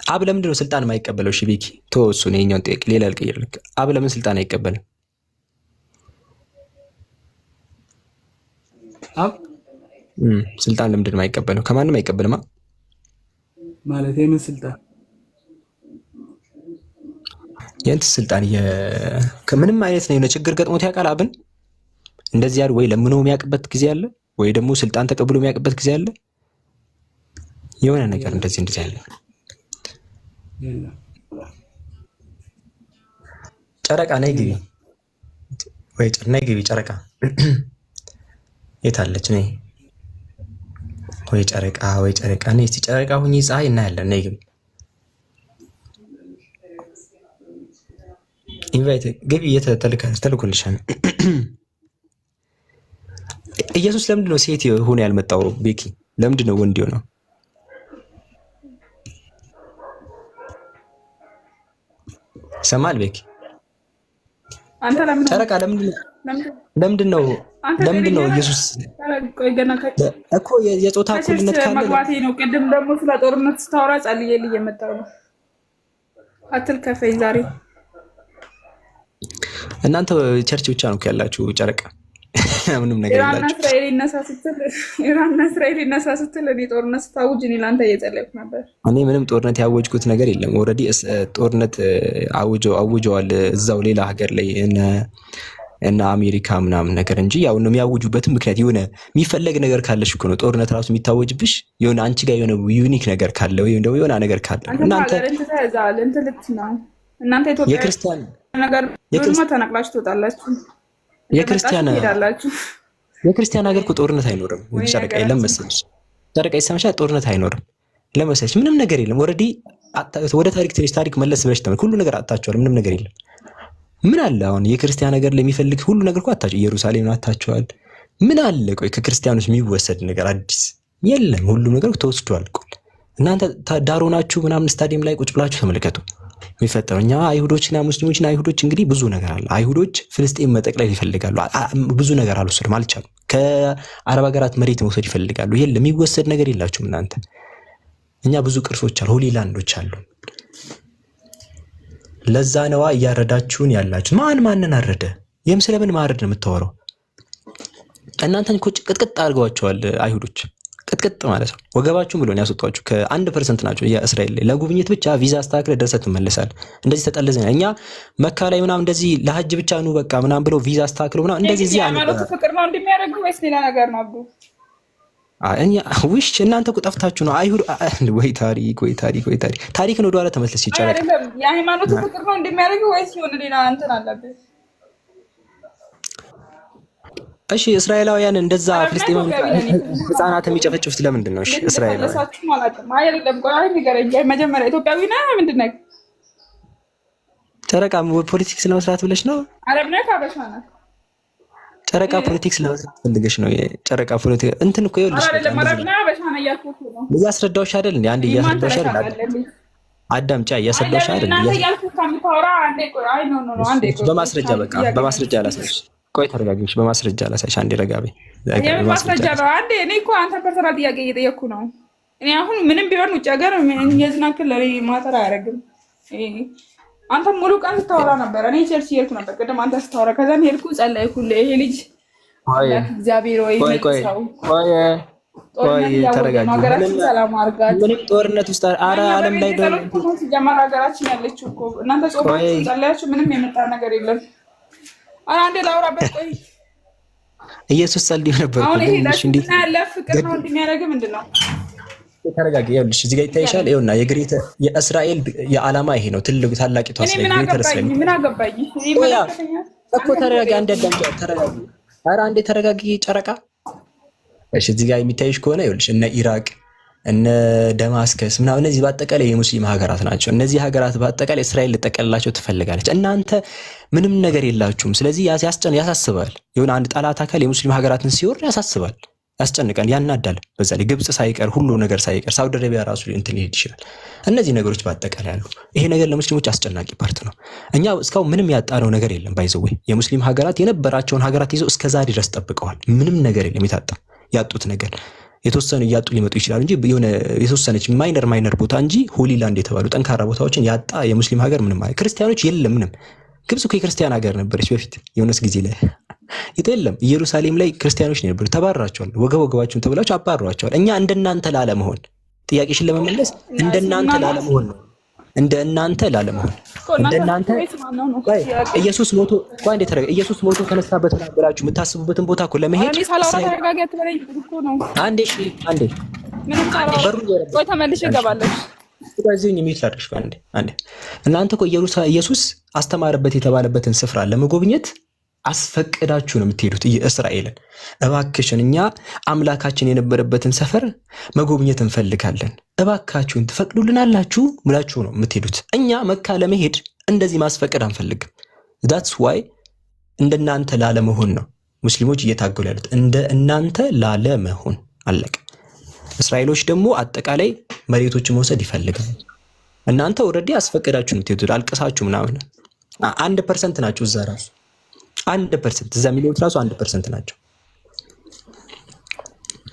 አብ ለምንድን ነው ስልጣን የማይቀበለው? እሺ ቤኪ ተወሱ ነው የኛውን ጥያቄ ሌላ ልቀይርልክ። አብ ለምን ስልጣን አይቀበልም? አብ ስልጣን ለምንድን ነው የማይቀበለው? ከማንም አይቀበልማ ማለት የምን ስልጣን? የእንት ስልጣን ከምንም አይነት ነው። የሆነ ችግር ገጥሞት ያውቃል አብን እንደዚህ ያለ ወይ ለምኖ የሚያውቅበት ጊዜ አለ ወይ ደግሞ ስልጣን ተቀብሎ የሚያውቅበት ጊዜ አለ? የሆነ ነገር እንደዚህ ያለ ጨረቃ ነይ ግቢ ወይ ነይ ግቢ ጨረቃ የታለች? ነይ ወይ ጨረቃ ነይ እስቲ ጨረቃ ሁኚ ፀሐይ እናያለን። ነይ ግቢ ኢንቫይት ግቢ ተልኮልሻል። ኢየሱስ ለምንድን ነው ሴት ሆኖ ያልመጣው? ቤኪ ለምንድን ነው ወንድ ነው? ሰማል ቤኪ አንተ ጨረቃ ለምንድን ነው ኢየሱስ እኮ የጾታ እኩልነት ካለ መግባቴ ነው። ቅድም ደግሞ ስለ ጦርነት ስታወራ ጸልዬልኝ የመጣው ነው። አትልከፈኝ ዛሬ እናንተ ቸርች ብቻ ነው ያላችሁ ጨረቃ ምንም ነገር የላችሁ። ኢራንና እስራኤል ይነሳ ስትል እኔ ጦርነት ስታውጅ እኔ ለአንተ እየጸለይኩ ነበር። እኔ ምንም ጦርነት ያወጅኩት ነገር የለም። ኦልሬዲ ጦርነት አውጀዋል እዛው ሌላ ሀገር ላይ እና አሜሪካ ምናምን ነገር እንጂ ያው ነው የሚያውጁበትም ምክንያት የሆነ የሚፈለግ ነገር ካለሽ እኮ ነው ጦርነት ራሱ የሚታወጅብሽ። የሆነ አንቺ ጋር የሆነ ዩኒክ ነገር ካለ ወይ እንደው የሆነ ነገር ካለ እናንተ ኢትዮጵያ የክርስቲያን ነገር ደግሞ ተነቅላችሁ ትወጣላችሁ። የክርስቲያን ሀገር እኮ ጦርነት አይኖርም። ጨረቃ የለም መሰለሽ? ጨረቃ ይሰማሻል? ጦርነት አይኖርም ለመሰለሽ? ምንም ነገር የለም። ኦልሬዲ ወደ ታሪክ መለስ ብለሽ ተመልከች። ሁሉ ነገር አጣችኋል። ምንም ነገር የለም። ምን አለ አሁን የክርስቲያን ነገር ለሚፈልግ ሁሉ ነገር እኮ አጣችሁ። ኢየሩሳሌም አጣችኋል። ምን አለ ቆይ ከክርስቲያኖች የሚወሰድ ነገር አዲስ የለም። ሁሉ ነገር ተወስዷል እኮ። እናንተ ዳሮ ናችሁ ምናምን ስታዲየም ላይ ቁጭ ብላችሁ ተመልከቱ የሚፈጠረው። እኛ አይሁዶችና ሙስሊሞችና አይሁዶች እንግዲህ ብዙ ነገር አለ። አይሁዶች ፍልስጤም መጠቅለል ይፈልጋሉ። ብዙ ነገር አልወሰዱም፣ አልቻሉም። ከአረብ ሀገራት መሬት መውሰድ ይፈልጋሉ። የለም የሚወሰድ ነገር የላችሁም እናንተ። እኛ ብዙ ቅርሶች አሉ፣ ሆሊላንዶች አሉ። ለዛ ነዋ እያረዳችሁን ያላችሁ። ማንን አረደ? ይህም ስለምን ማረድ ነው የምታወራው? እናንተን እኮ ቅጥቅጥ አድርገዋቸዋል አይሁዶች። ቅጥቅጥ ማለት ነው። ወገባችሁን ብሎ ያስወጧችሁ። ከ1% ናቸው የእስራኤል ላይ ለጉብኝት ብቻ ቪዛ አስተካክለ ደርሰህ ትመለሳለህ። እንደዚህ ተጠለዘኝ እኛ መካ ላይ ምናምን እንደዚህ ለሐጅ ብቻ ነው በቃ ምናምን ብሎ ቪዛ አስተካክለው ምናምን እንደዚህ እዚህ ሃይማኖት ፍቅር ነው እንደሚያደርጉ ወይስ ሌላ ነገር ነው? አቡ እኛ ውሽ እናንተ እኮ ጠፍታችሁ ነው። አይሁድ ወይ ታሪክን ወደ ኋላ ተመለስ ይቻላል። የሃይማኖት ፍቅር ነው እንደሚያደርጉ ወይስ የሆነ ሌላ እንትን አለበት? እሺ እስራኤላውያን እንደዛ ፍልስጤማውያን ህፃናት የሚጨፈጭፉት ለምንድን ነው? እሺ እስራኤላውያን መጀመሪያ ኢትዮጵያዊ ነህ ምንድን ነህ? ጨረቃ ፖለቲክስ ለመስራት ብለሽ ነው? አረብ ነህ ካበሻ ነህ? ጨረቃ ፖለቲክስ ለመስራት ፈልገሽ ነው? ጨረቃ ፖለቲክስ እንትን እኮ ይኸውልሽ እያስረዳሁሽ አይደል? አንዴ እያስረዳሁሽ አይደል? አዳምጪ፣ እያስረዳሁሽ አይደል? በማስረጃ በቃ በማስረጃ ላሳይሽ። ቆይ ተረጋግሽ። በማስረጃ ላሳይሽ። አንዴ ረጋቢ። በማስረጃ ነው አንዴ። እኔ እኮ አንተ ፐርሰናል ጥያቄ እየጠየቅኩ ነው። እኔ አሁን ምንም ቢሆን ውጭ ሀገር የዝናክል ለኔ ማተር አያደርግም። አንተ ሙሉ ቀን ስታወራ ነበር። እኔ ቸርች እየሄድኩ ነበር ቅድም አንተ ስታወራ። ከዛም ሄድኩ ጸለይኩልህ። ይሄ ልጅ እግዚአብሔር ወይ ተረጋጊ። ሰላም አድርጋት። ምንም ጦርነት ውስጥ ዓለም ላይ ሲጀመር ሀገራችን ያለችው እኮ እናንተ ጾማችሁ ጸለያችሁ፣ ምንም የመጣ ነገር የለም። አንዴ ላውራበት። ቆይ ኢየሱስ ጸልዮ ነበር። አሁን ይሄ ለሽና ያለ ፍቅር ነው እንደሚያደርግ ምንድን ነው? ተረጋጊ። ይኸውልሽ እዚህ ጋር ይታይሻል። ይኸውና የእስራኤል የዓላማ ይሄ ነው። ትልቁ ታላቂቷ እስራኤል ምን አገባኝ እኮ። ተረጋጊ። ተረጋጊ። ኧረ አንዴ ተረጋጊ ጨረቃ። እሺ እዚህ ጋር የሚታይሽ ከሆነ ይኸውልሽ እነ ኢራቅ እነ ደማስከስ ምናምን እነዚህ በአጠቃላይ የሙስሊም ሀገራት ናቸው። እነዚህ ሀገራት በአጠቃላይ እስራኤል ልጠቀልላቸው ትፈልጋለች። እናንተ ምንም ነገር የላችሁም። ስለዚህ ያሳስባል። የሆነ አንድ ጠላት አካል የሙስሊም ሀገራትን ሲወር ያሳስባል፣ ያስጨንቃል፣ ያናዳል። በዛ ላይ ግብጽ ሳይቀር ሁሉ ነገር ሳይቀር ሳውዲ አረቢያ ራሱ እንትን ሊሄድ ይችላል። እነዚህ ነገሮች በአጠቃላይ አሉ። ይሄ ነገር ለሙስሊሞች አስጨናቂ ፓርት ነው። እኛ እስካሁን ምንም ያጣነው ነገር የለም። ባይዘው የሙስሊም ሀገራት የነበራቸውን ሀገራት ይዘው እስከዛ ድረስ ጠብቀዋል። ምንም ነገር የለም ያጡት ነገር። የተወሰኑ እያጡ ሊመጡ ይችላሉ እንጂ የሆነ የተወሰነች ማይነር ቦታ እንጂ ሆሊ ላንድ የተባሉ ጠንካራ ቦታዎችን ያጣ የሙስሊም ሀገር ምንም አይ ክርስቲያኖች የለም ምንም። ግብጽ እኮ የክርስቲያን ሀገር ነበረች በፊት የሆነስ ጊዜ ላይ የለም። ኢየሩሳሌም ላይ ክርስቲያኖች ነበሩ፣ ተባረራቸዋል። ወገባቸውን ተብላችሁ አባረሯቸዋል። እኛ እንደናንተ ላለመሆን ጥያቄሽን ለመመለስ እንደናንተ ላለመሆን ነው። እንደናንተ ላለመሆን እንደናንተ ኢየሱስ ሞቶ እንኳን ተረጋ ኢየሱስ ሞቶ ተነሳበት ብላችሁ የምታስቡበትን ቦታ እኮ ለመሄድ አንዴ ቆይ ተመልሼ እገባለሁ። ስለዚህ የሚላርሽ አንዴ እናንተ እኮ ኢየሱስ አስተማረበት የተባለበትን ስፍራ ለመጎብኘት አስፈቅዳችሁ ነው የምትሄዱት። እስራኤልን እባክሽን እኛ አምላካችን የነበረበትን ሰፈር መጎብኘት እንፈልጋለን እባካችሁን ትፈቅዱልናላችሁ ብላችሁ ነው የምትሄዱት። እኛ መካ ለመሄድ እንደዚህ ማስፈቀድ አንፈልግም። that's why እንደናንተ ላለመሆን ነው ሙስሊሞች እየታገሉ ያሉት፣ እንደናንተ ላለመሆን አለቀ። እስራኤሎች ደግሞ አጠቃላይ መሬቶችን መውሰድ ይፈልጋሉ። እናንተ ኦልሬዲ አስፈቅዳችሁ ነው የምትሄዱት። አልቀሳችሁ ምናምን 1% ናቸው እዛ ራሱ 1% እዛ የሚሉት ራሱ 1% ናቸው።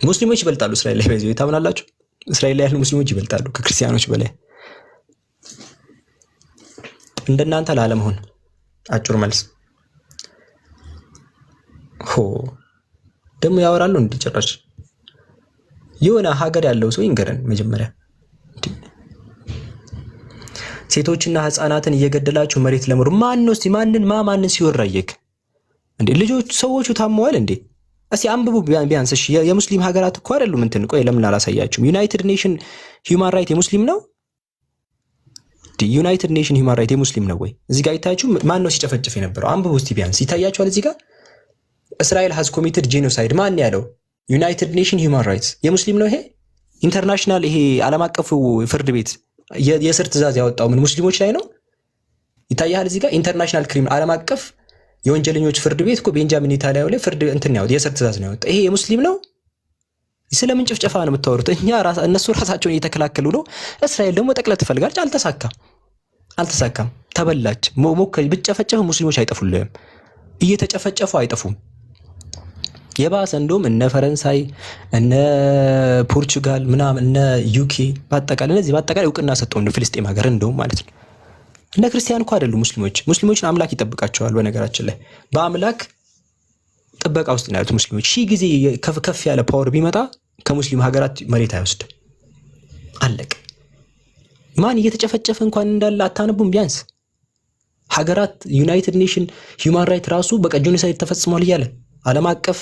ሙስሊሞች ይበልጣሉ እስራኤል ላይ በዚህ ታምናላችሁ? እስራኤል ላይ ያሉ ሙስሊሞች ይበልጣሉ ከክርስቲያኖች በላይ እንደናንተ ላለመሆን አጭሩ መልስ። ደግሞ ያወራሉ እንዲጨራሽ የሆነ ሀገር ያለው ሰው ይንገረን መጀመሪያ። ሴቶችና ህፃናትን እየገደላችሁ መሬት ለምሩ ማን ነው? እስቲ ማንን ሲወራየክ እንዴ? ልጆች ሰዎቹ ታመዋል እንዴ? እስቲ አንብቡ ቢያንስ። እሺ የሙስሊም ሀገራት እኮ አይደሉም እንትን። ቆይ ለምን አላሳያችሁም? ዩናይትድ ኔሽን ሂውማን ራይት የሙስሊም ነው? ዩናይትድ ኔሽን ሂውማን ራይት የሙስሊም ነው ወይ? እዚህ ጋር ይታያችሁ ማን ነው ሲጨፈጭፍ የነበረው? አንብቡ እስቲ ቢያንስ ይታያችኋል። እዚህ ጋር እስራኤል ሃዝ ኮሚትድ ጄኖሳይድ ማን ያለው? ዩናይትድ ኔሽን ሂውማን ራይትስ የሙስሊም ነው ይሄ? ኢንተርናሽናል ይሄ ዓለም አቀፉ ፍርድ ቤት የእስር ትእዛዝ ያወጣው ምን ሙስሊሞች ላይ ነው? ይታያል እዚህ ጋር ኢንተርናሽናል ክሪሚናል ዓለም አቀፍ የወንጀለኞች ፍርድ ቤት እኮ ቤንጃሚን ኔታንያሁ ላይ ፍርድ እንትን ነው የእስር ትእዛዝ ነው ያወጣው። ይሄ የሙስሊም ነው? ስለምን ጭፍጨፋ ነው የምታወሩት? እነሱ ራሳቸውን እየተከላከሉ ነው። እስራኤል ደግሞ ጠቅለት ትፈልጋለች። አልተሳካም። ተበላች። ሞከል ብትጨፈጨፍ ሙስሊሞች አይጠፉልህም። እየተጨፈጨፉ አይጠፉም። የባሰ እንደውም እነ ፈረንሳይ እነ ፖርቹጋል ምናምን እነ ዩኬ በአጠቃላይ እውቅና ሰጠው እንደ ፍልስጤም ሀገር እንደውም ማለት ነው። እነ ክርስቲያን እኮ አይደሉም ሙስሊሞችን አምላክ ይጠብቃቸዋል። በነገራችን ላይ በአምላክ ጥበቃ ውስጥ ነው ያሉት ሙስሊሞች። ሺህ ጊዜ ከፍ ያለ ፓወር ቢመጣ ከሙስሊም ሀገራት መሬት አይወስድም። አለቅ ማን እየተጨፈጨፈ እንኳን እንዳለ አታነቡም? ቢያንስ ሀገራት ዩናይትድ ኔሽን ሂውማን ራይት ራሱ በቃ ጄኖሳይድ ተፈጽሟል እያለ ዓለም አቀፍ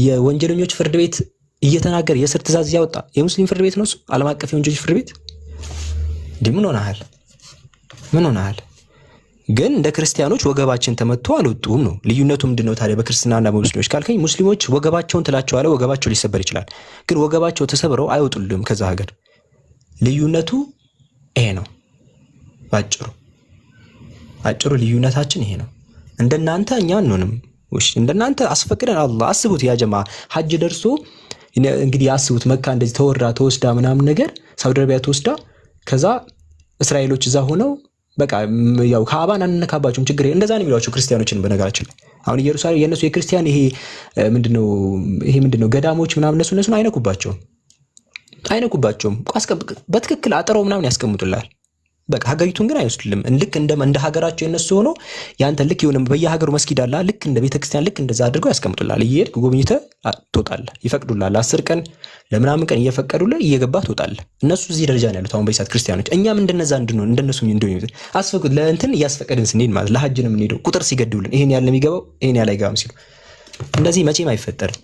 የወንጀለኞች ፍርድ ቤት እየተናገረ የእስር ትእዛዝ እያወጣ የሙስሊም ፍርድ ቤት ነው እሱ። ዓለም አቀፍ የወንጀለኞች ፍርድ ቤት ምን ሆነሃል? ግን እንደ ክርስቲያኖች ወገባችን ተመቶ አልወጡም ነው። ልዩነቱ ምንድነው ታዲያ በክርስትናና በሙስሊሞች ካልከኝ፣ ሙስሊሞች ወገባቸውን ትላቸዋለህ፣ ወገባቸው ሊሰበር ይችላል። ግን ወገባቸው ተሰብረው አይወጡልም ከዛ ሀገር። ልዩነቱ ይሄ ነው ባጭሩ ልዩነታችን ይሄ ነው። እንደናንተ እኛ አንሆንም። እንደናንተ አስፈቅደን አላህ አስቡት። ያ ጀማ ሐጅ ደርሶ እንግዲህ አስቡት መካ እንደዚህ ተወስዳ ምናምን ነገር ሳውዲ አረቢያ ተወስዳ ከዛ እስራኤሎች እዛ ሆነው በቃ ያው ካባን አንነካባቸውም ችግር እንደዛ ነው የሚሏቸው ክርስቲያኖችን። በነገራችን ላይ አሁን ኢየሩሳሌም የነሱ የክርስቲያን ይሄ ምንድነው ገዳሞች ምናምን እነሱን አይነኩባቸውም። በትክክል አጥረው ምናምን ያስቀምጡላል። በቃ ሀገሪቱን ግን አይወስድልም። ልክ እንደ ሀገራቸው የነሱ ሆኖ ያንተ ልክ የሆነ በየሀገሩ መስጊድ አለ ልክ እንደ ቤተክርስቲያን ልክ እንደዛ አድርገው ያስቀምጡላል። እየሄድክ ጎብኝተህ ትወጣለህ። ይፈቅዱላል። 10 ቀን ለምናምን ቀን እየፈቀዱልህ እየገባህ ትወጣለህ። እነሱ እዚህ ደረጃ ነው ያሉት አሁን በይሳት ክርስቲያኖች። እኛም እንደነዛ እንድንሆን እንደነሱ እንደሆነ አስፈቅዱ ለእንትን እያስፈቀድን ስንሄድ ማለት ለሐጅ ነው የምንሄደው። ቁጥር ሲገድቡልን ይሄን ያለ የሚገባው ይሄን ያለ አይገባም ሲሉ እንደዚህ መቼም አይፈጠርም።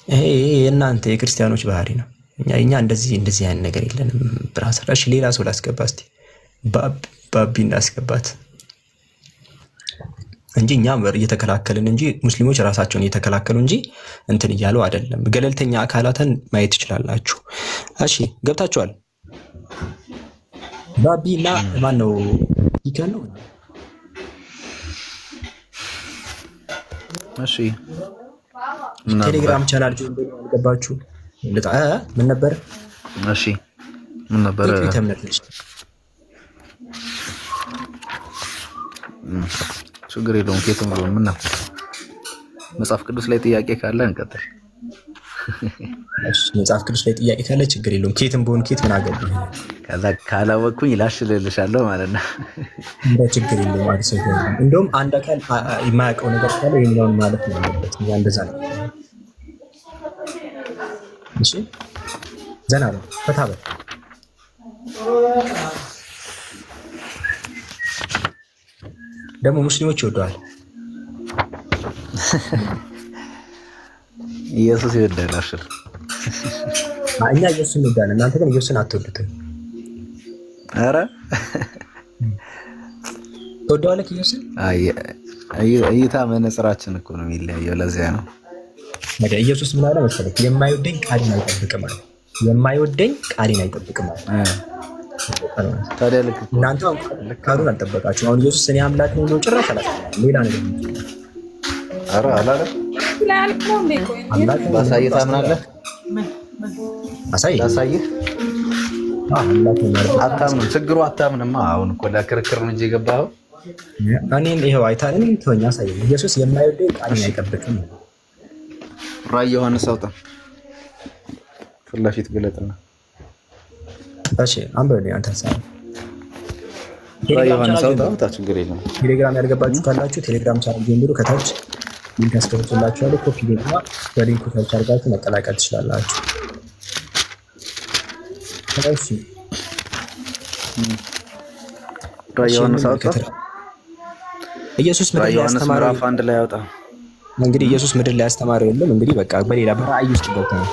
ይሄ የእናንተ የክርስቲያኖች ባህሪ ነው። እኛ እንደዚህ አይነት ነገር የለንም። ብራሰር እሺ፣ ሌላ ሰው ላስገባ እስቲ ባቢ እናስገባት እንጂ እኛ እየተከላከልን እንጂ ሙስሊሞች ራሳቸውን እየተከላከሉ እንጂ እንትን እያሉ አይደለም። ገለልተኛ አካላትን ማየት ትችላላችሁ። እሺ ገብታችኋል። ባቢ እና ማን ነው ይከኑ? እሺ ቴሌግራም ቻናል ጆን ገባችሁ? ምን ነበር? እሺ ምን ነበር? ችግር የለውም። ከየትም ብሎ ምን ነው መጽሐፍ ቅዱስ ላይ ጥያቄ ካለ እንቀጥል። እሺ መጽሐፍ ቅዱስ ላይ ጥያቄ ካለ ችግር የለውም። ኬትም በሆን ኬት ምን አገባኝ። ከዛ ካላወቅኩኝ ላሽልልሻለሁ ማለት ነው። እንደ ችግር የለውም ማለት ነው። እንደውም አንድ አካል የማያውቀው ነገር ካለ የሚለውን ማለት ነው ያለበት። ያ እንደዛ ነው። እሺ ዘና ነው። ፈታ በል ደግሞ ሙስሊሞች ይወደዋል። ኢየሱስ ይወዳል። አሽር እኛ ኢየሱስን እንወዳለን፣ እናንተ ግን ኢየሱስን አትወዱትም። ኧረ ትወደዋለህ ኢየሱስን? እይታ መነጽራችን እኮ ነው የሚለያየው። ለዚያ ነው ወደ ኢየሱስ ምን አለ መሰለህ? የማይወደኝ ቃሌን አይጠብቅም አለ። የማይወደኝ ቃሌን አይጠብቅም አለ። ታዲያ ልክ እናንተ ቃሉን አልጠበቃችሁም። አሁን ኢየሱስ እኔ አምላክ ነኝ ነው ጭራሽ አላለም። ሌላ ነገር ኧረ አላለም። ባሳይህ ታምናለህ? ላሳይህ? አታምንም። ችግሩ አታምንማ። አሁን እኮ ለክርክር ነው እንጂ የገባኸው። እኔን ይኸው አይተሃል። እኔን ተወኝ፣ አሳየኝ። ኢየሱስ የማይወደኝ ቃሌን አይጠብቅም። ራዕይ ዮሐንስ አውጣ፣ ፊት ለፊት ግለጥና። እሺ አንብበልኝ አንተ። ራዕይ ዮሐንስ አውጣ፣ ችግር የለም። ቴሌግራም ያልገባችሁ ካላችሁ ቴሌግራም ቻናል ጀምሩ። ከታች ሊንክ አስቀምጥላችኋለሁ። ኮፒ ሊንክና በሊንኩ ታች አድርጋችሁ መቀላቀል ትችላላችሁ። እሺ ራዕይ ዮሐንስ አውጣ። ኢየሱስ ምድር ላይ ያስተማረው ምዕራፍ 1 ላይ አውጣ። እንግዲህ ኢየሱስ ምድር ላይ ያስተማረው የለም። እንግዲህ በቃ በሌላ በራእይ ውስጥ ገብተናል።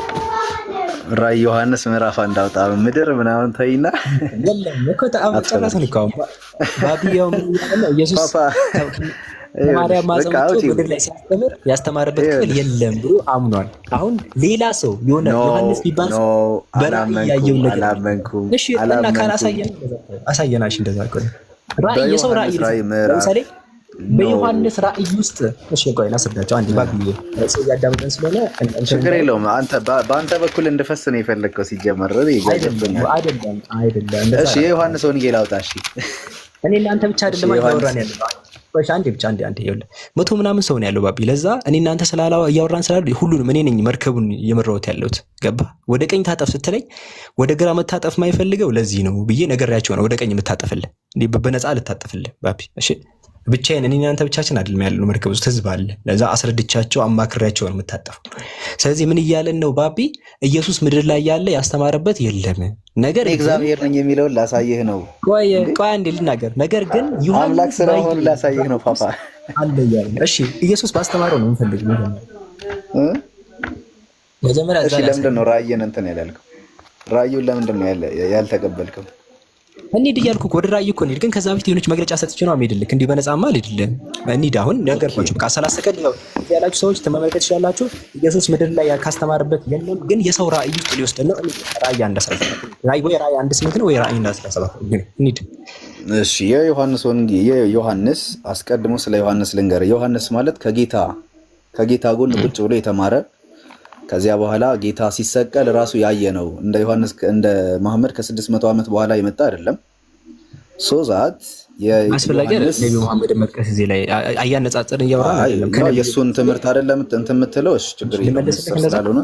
ራዕይ ዮሐንስ ምዕራፍ 1 አውጣ። ምድር ምናምን ተይና የለም እኮ ጨረስን እኮ ባቢያው ምን ያለ ኢየሱስ ማርያም ማዘምቶ ምድር ላይ ሲያስተምር ያስተማረበት ክፍል የለም ብሎ አምኗል። አሁን ሌላ ሰው የሆነ ዮሐንስ ቢባል በራእይ ያየው ነገር እሺ እና ካላሳየን አሳየናሽ እንደዛ እኮ ራእይ የሰው ራእይ ለምሳሌ በዮሐንስ ራእይ ውስጥ እሺ ቆይ ላስረዳቸው አንዴ ባቢዬ ሰው ያዳምጠን ስለሆነ ችግር የለውም። አንተ በአንተ በኩል እንድፈስ ነው የፈለግከው ሲጀመር አይደለም። እሺ የዮሐንስ ወንጌል አውጣ። እሺ እኔ እናንተ ብቻ አይደለም እያወራን ያለው አንዴ ብቻ አንዴ ይኸውልህ 100 ምናምን ሰው ነው ያለው ባቢ። ለዛ እኔ እናንተ ስላላው እያወራን ስላሉ ሁሉንም እኔ ነኝ መርከቡን እየመራሁት ያለሁት። ገባ? ወደ ቀኝ ታጠፍ ስትለኝ ወደ ግራ መታጠፍ ማይፈልገው ለዚህ ነው ብዬ ነገርያቸው ነው። ወደ ቀኝ የምታጠፍልህ እንዴ በነፃ ልታጠፍልህ ባቢ። እሺ ብቻዬን እኔ እናንተ ብቻችን አይደለም ያለው መርከብ ውስጥ ህዝብ አለ። ለዛ አስረድቻቸው አማክሬያቸው ነው የምታጠፈው። ስለዚህ ምን እያለን ነው ባቢ? ኢየሱስ ምድር ላይ ያለ ያስተማረበት የለም ነገር እግዚአብሔር ነኝ የሚለውን ላሳየህ ነው። ቆይ አንዴ ልናገር። ነገር ግን አምላክ ስለሆነ ላሳየህ ነው ፓፓ አለ ያለ። እሺ ኢየሱስ ባስተማረው ነው እንፈልግ መጀመሪያ እሺ ለምንድን ነው ራእይን እንትን ያላልከው? ራእዩን ለምንድን ነው ያልተቀበልከው? እንሂድ እያልኩ ወደ ራእይ እኮ እንሂድ። ግን ከዛ በፊት የሆነች መግለጫ ሰጥቼ ነው የምሄድልህ። እንዲህ በነፃማ አልሄድልህም። እንሂድ አሁን ነገርኳችሁ። በቃ 30 ሰከንድ ነው ያላችሁ ሰዎች ተመልከት ይችላላችሁ። ኢየሱስ ምድር ላይ ካስተማረበት የለም። ግን የሰው ራእይ ውስጥ ሊወስድ ነው። ራእይ 1:17 ራእይ ወይ ራእይ 1:8 ነው ወይ ራእይ 1:17 ግን እንሂድ። እሺ የዮሐንስ ወንጌል የዮሐንስ አስቀድሞ ስለ ዮሐንስ ልንገር። ዮሐንስ ማለት ከጌታ ጎን ቁጭ ብሎ የተማረ ከዚያ በኋላ ጌታ ሲሰቀል ራሱ ያየ ነው። እንደ ዮሐንስ እንደ መሐመድ ከ600 ዓመት በኋላ የመጣ አይደለም። ሶዛት አስፈላጊ አይደለም። ነብዩ መሐመድ መጥቀስ እዚህ ላይ አያነጻጽርን እያወራን አይደለም። የእሱን ትምህርት አይደለም እንትን የምትለው። እሺ ችግር የለም ስለሆነ